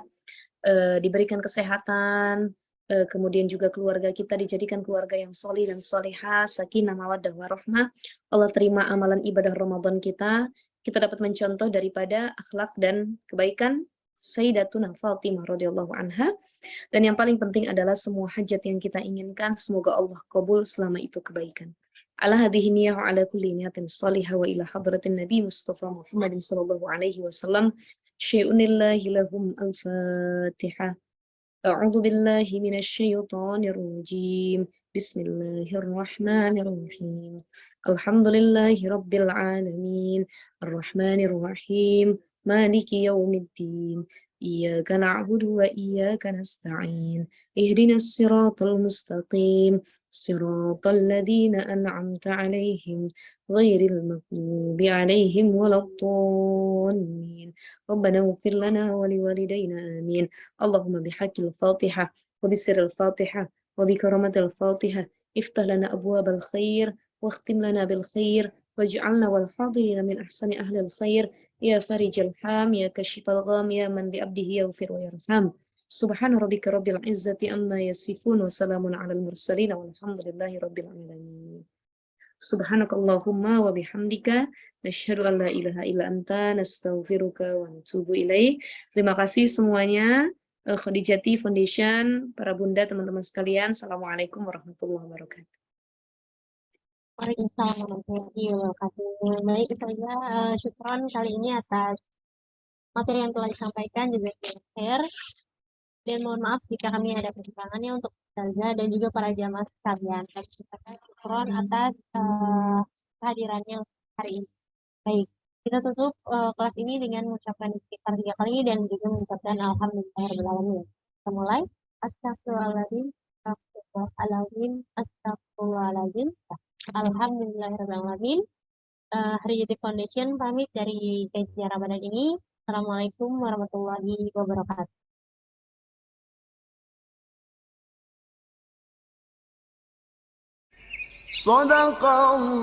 diberikan kesehatan, kemudian juga keluarga kita dijadikan keluarga yang solih dan solihah, sakinah mawaddah warahmah. Allah terima amalan ibadah Ramadan kita dapat mencontoh daripada akhlak dan kebaikan Sayyidatuna Fatimah radhiyallahu anha. Dan yang paling penting adalah semua hajat yang kita inginkan semoga Allah kabul selama itu kebaikan. Ala hadhihi niyyah wa ala kulli niyatin salihah wa ila hadratin Nabi Mustafa Muhammadin sallallahu alaihi wasallam. Syai'unillahi lahum al-Fatihah. A'udzu billahi minasy syaithanir rajim. Bismillahirrahmanirrahim. Alhamdulillahi rabbil alamin. Arrahmanir rahim. Maliki yaumiddin. Iyyaka na'budu wa iyyaka nasta'in. Ihdinas siratal mustaqim. Siratal ladzina an'amta 'alaihim ghairil maghdubi 'alaihim waladdallin. Rabbana ighfir lana wa liwalidayna amin. Allahumma bihaqqil Fatihah wa bisirril Fatihah wa bikaramatil Fatihah iftah lana abwabal khair واختم لنا بالخير واجعلنا والحاضرين من أحسن أهل الخير يا فرج الحام يا كشف الغام يا من بعبده يغفر ويرحم سبحان ربك رب العزة أما يصفون وسلام على المرسلين والحمد لله رب العالمين سبحانك اللهم وبحمدك نشهد أن لا إله إلا أنت نستغفرك ونتوب إليك. Terima kasih semuanya. Khadijati Foundation, para bunda, teman-teman sekalian. Assalamualaikum warahmatullahi wabarakatuh. Waalaikumsalam warahmatullahi wabarakatuh. Baik, saya syukron kali ini atas materi yang telah disampaikan juga share. Dan mohon maaf jika kami ada kekurangannya untuk Ustazah dan juga para jamaah sekalian. Kami syukron atas kehadirannya hari ini. Baik, Kita tutup kelas ini dengan mengucapkan istighfar 3 kali dan juga mengucapkan alhamdulillahirobbilalamin. Kita mulai. Astagfirullahaladzim, astagfirullahaladzim, astagfirullahaladzim. Alhamdulillahirobbilalamin. Hari Yudi Foundation pamit dari kajian Ramadan ini. Assalamualaikum warahmatullahi wabarakatuh. Sadaqallah